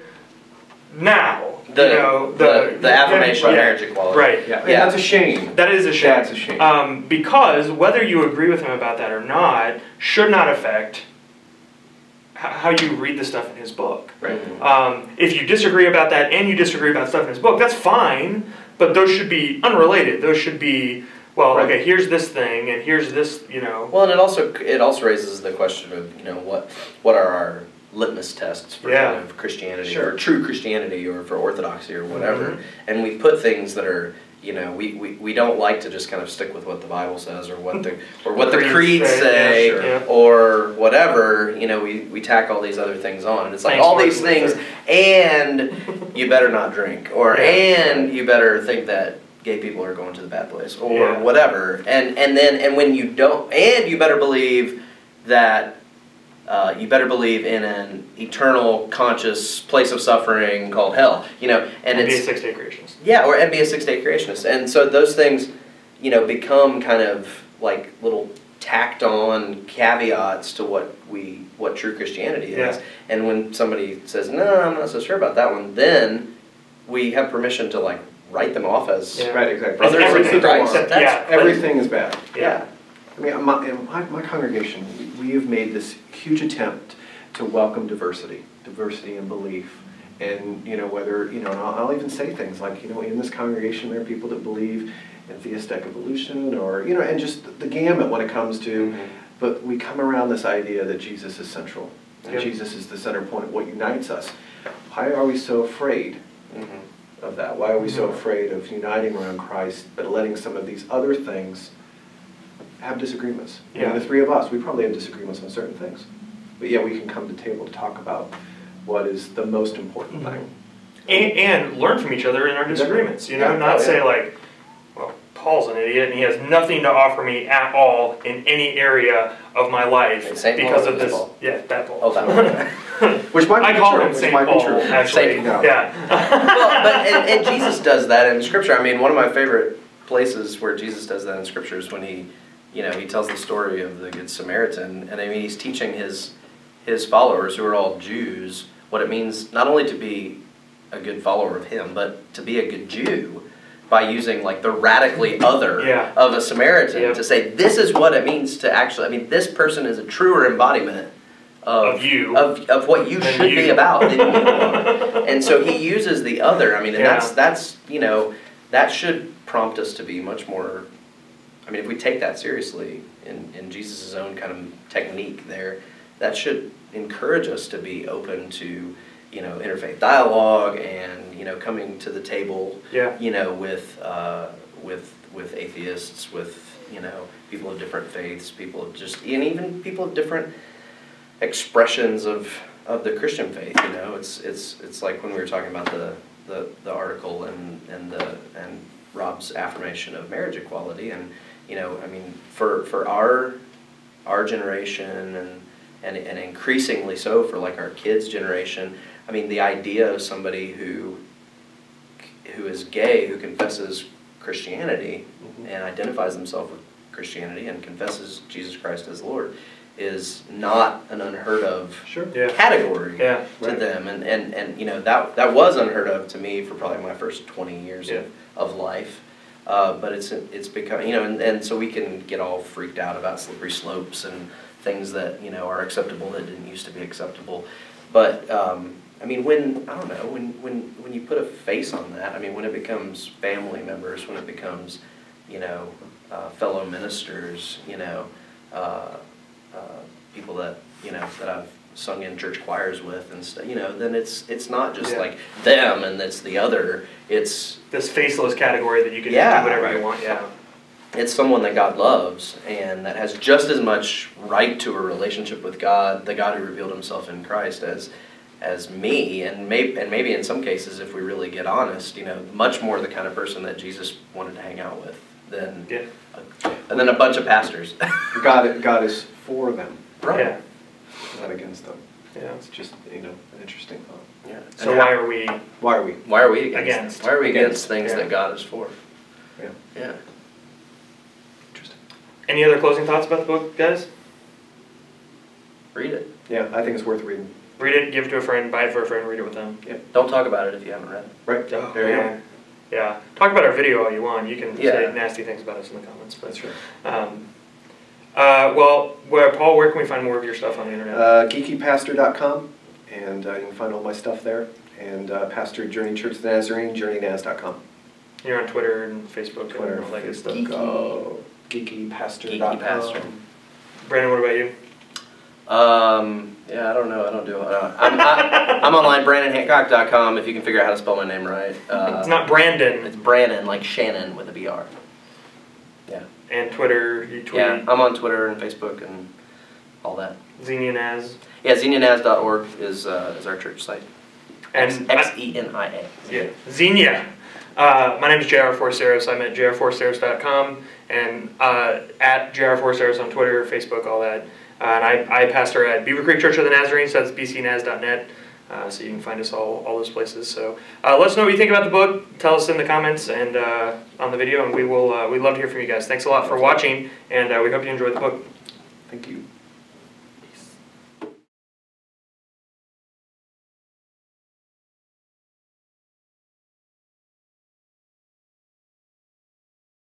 Now." The affirmation of marriage equality. Right. Yeah. That's a shame. That is a shame. That's a shame. Because whether you agree with him about that or not should not affect how you read the stuff in his book. Right. If you disagree about that and you disagree about stuff in his book, that's fine, but those should be unrelated. Those should be, okay, here's this thing and here's this, Well, and it also raises the question of, what are our litmus tests for kind of Christianity or true Christianity or for orthodoxy or whatever. And we put things that are, we don't like to just kind of stick with what the Bible says or what the creeds say or whatever. We tack all these other things on, and it's like all these things, and you better not drink, and you better think that gay people are going to the bad place or whatever, and when you don't, and you better believe that. You better believe in an eternal, conscious place of suffering called hell, and be a six-day creationist. Yeah, and be a six-day creationist, and so those things, become kind of like little tacked-on caveats to what true Christianity is. And when somebody says, "No, I'm not so sure about that one," then we have permission to write them off as right, exactly. brothers in Christ. Everything is bad. Yeah. I mean, in my congregation, we have made this huge attempt to welcome diversity in belief, and whether and I'll even say things like in this congregation there are people that believe in theistic evolution, or and just the gamut when it comes to, but we come around this idea that Jesus is central, and Jesus is the center point of what unites us. Why are we so afraid of that? Why are we so afraid of uniting around Christ, but letting some of these other things have disagreements? The three of us, we probably have disagreements on certain things, but yet we can come to the table to talk about what is the most important thing, and learn from each other in our disagreements. Not say Paul's an idiot and he has nothing to offer me at all in any area of my life because of this. Paul. Yeah, that Paul. Oh, that one. Which might be I call him St. Paul, actually. Well, but Jesus does that in Scripture. I mean, one of my favorite places where Jesus does that in Scripture is when he tells the story of the Good Samaritan, and he's teaching his followers, who are all Jews, what it means not only to be a good follower of him, but to be a good Jew, by using the radically other of a Samaritan to say, this is what it means to actually, this person is a truer embodiment of you, of what you should be about than you are. And so he uses the other, and that's that should prompt us to be much more, if we take that seriously in Jesus' own kind of technique there, that should encourage us to be open to interfaith dialogue and coming to the table with atheists, with people of different faiths, people of and even people of different expressions of the Christian faith. It's like when we were talking about the article and Rob's affirmation of marriage equality, and for our generation and increasingly so for our kids' generation, the idea of somebody who is gay, who confesses Christianity and identifies themselves with Christianity and confesses Jesus Christ as Lord, is not an unheard of category to them, and that was unheard of to me for probably my first 20 years of life. But it's become, and so we can get all freaked out about slippery slopes and things that are acceptable that didn't used to be acceptable. But when you put a face on that, when it becomes family members, when it becomes fellow ministers, people that that sung in church choirs with and stuff, you know, then it's not just Yeah. like them and it's the other. It's This faceless category that you can Yeah, do whatever right. you want. Yeah. it's someone that God loves and that has just as much right to a relationship with God, the God who revealed himself in Christ, as me, and maybe in some cases, if we really get honest, you know, much more the kind of person that Jesus wanted to hang out with than a bunch of pastors. God is for them, Right. Yeah. not against them. Yeah. It's just, you know, an interesting thought. Yeah. So And why are we? Why are we? why are we against? Against. Why are we against Against, things yeah. that God is for? Yeah. Yeah. Interesting. Any other closing thoughts about the book, guys? Read it. Yeah, I think it's worth reading. Read it, give it to a friend, buy it for a friend, read it with them. Don't talk about it if you haven't read it. Right. Oh, There you man. Yeah. Talk about our video all you want. You can Yeah. say nasty things about us in the comments. But, That's right. well, Paul, where can we find more of your stuff on the internet? Geekypastor.com, and you can find all my stuff there. And Pastor Journey Church of the Nazarene, journeynaz.com. You're on Twitter and Facebook Twitter, and all that good stuff. Facebook, geekypastor.com. Geeky Pastor. Brandon, what about you? Yeah, I don't know. I don't do. I'm online, BrannonHancock.com. If you can figure out how to spell my name right. It's not Brandon. It's Brannon, like Shannon with a BR. Yeah. And Twitter, you tweet. Yeah, I'm on Twitter and Facebook and all that. Xenia Naz. Yeah, xenianaz.org is our church site. And Xenia. Yeah, Xenia. My name is J.R. Forasteros. I'm at jrforasteros.com and at J.R. Forasteros on Twitter, Facebook, all that. And I pastor at Beavercreek Church of the Nazarene, so that's bcnaz.net. So you can find us all those places. So let us know what you think about the book. Tell us in the comments and on the video, and we'd love to hear from you guys. Thanks a lot for watching, and we hope you enjoyed the book. Thank you.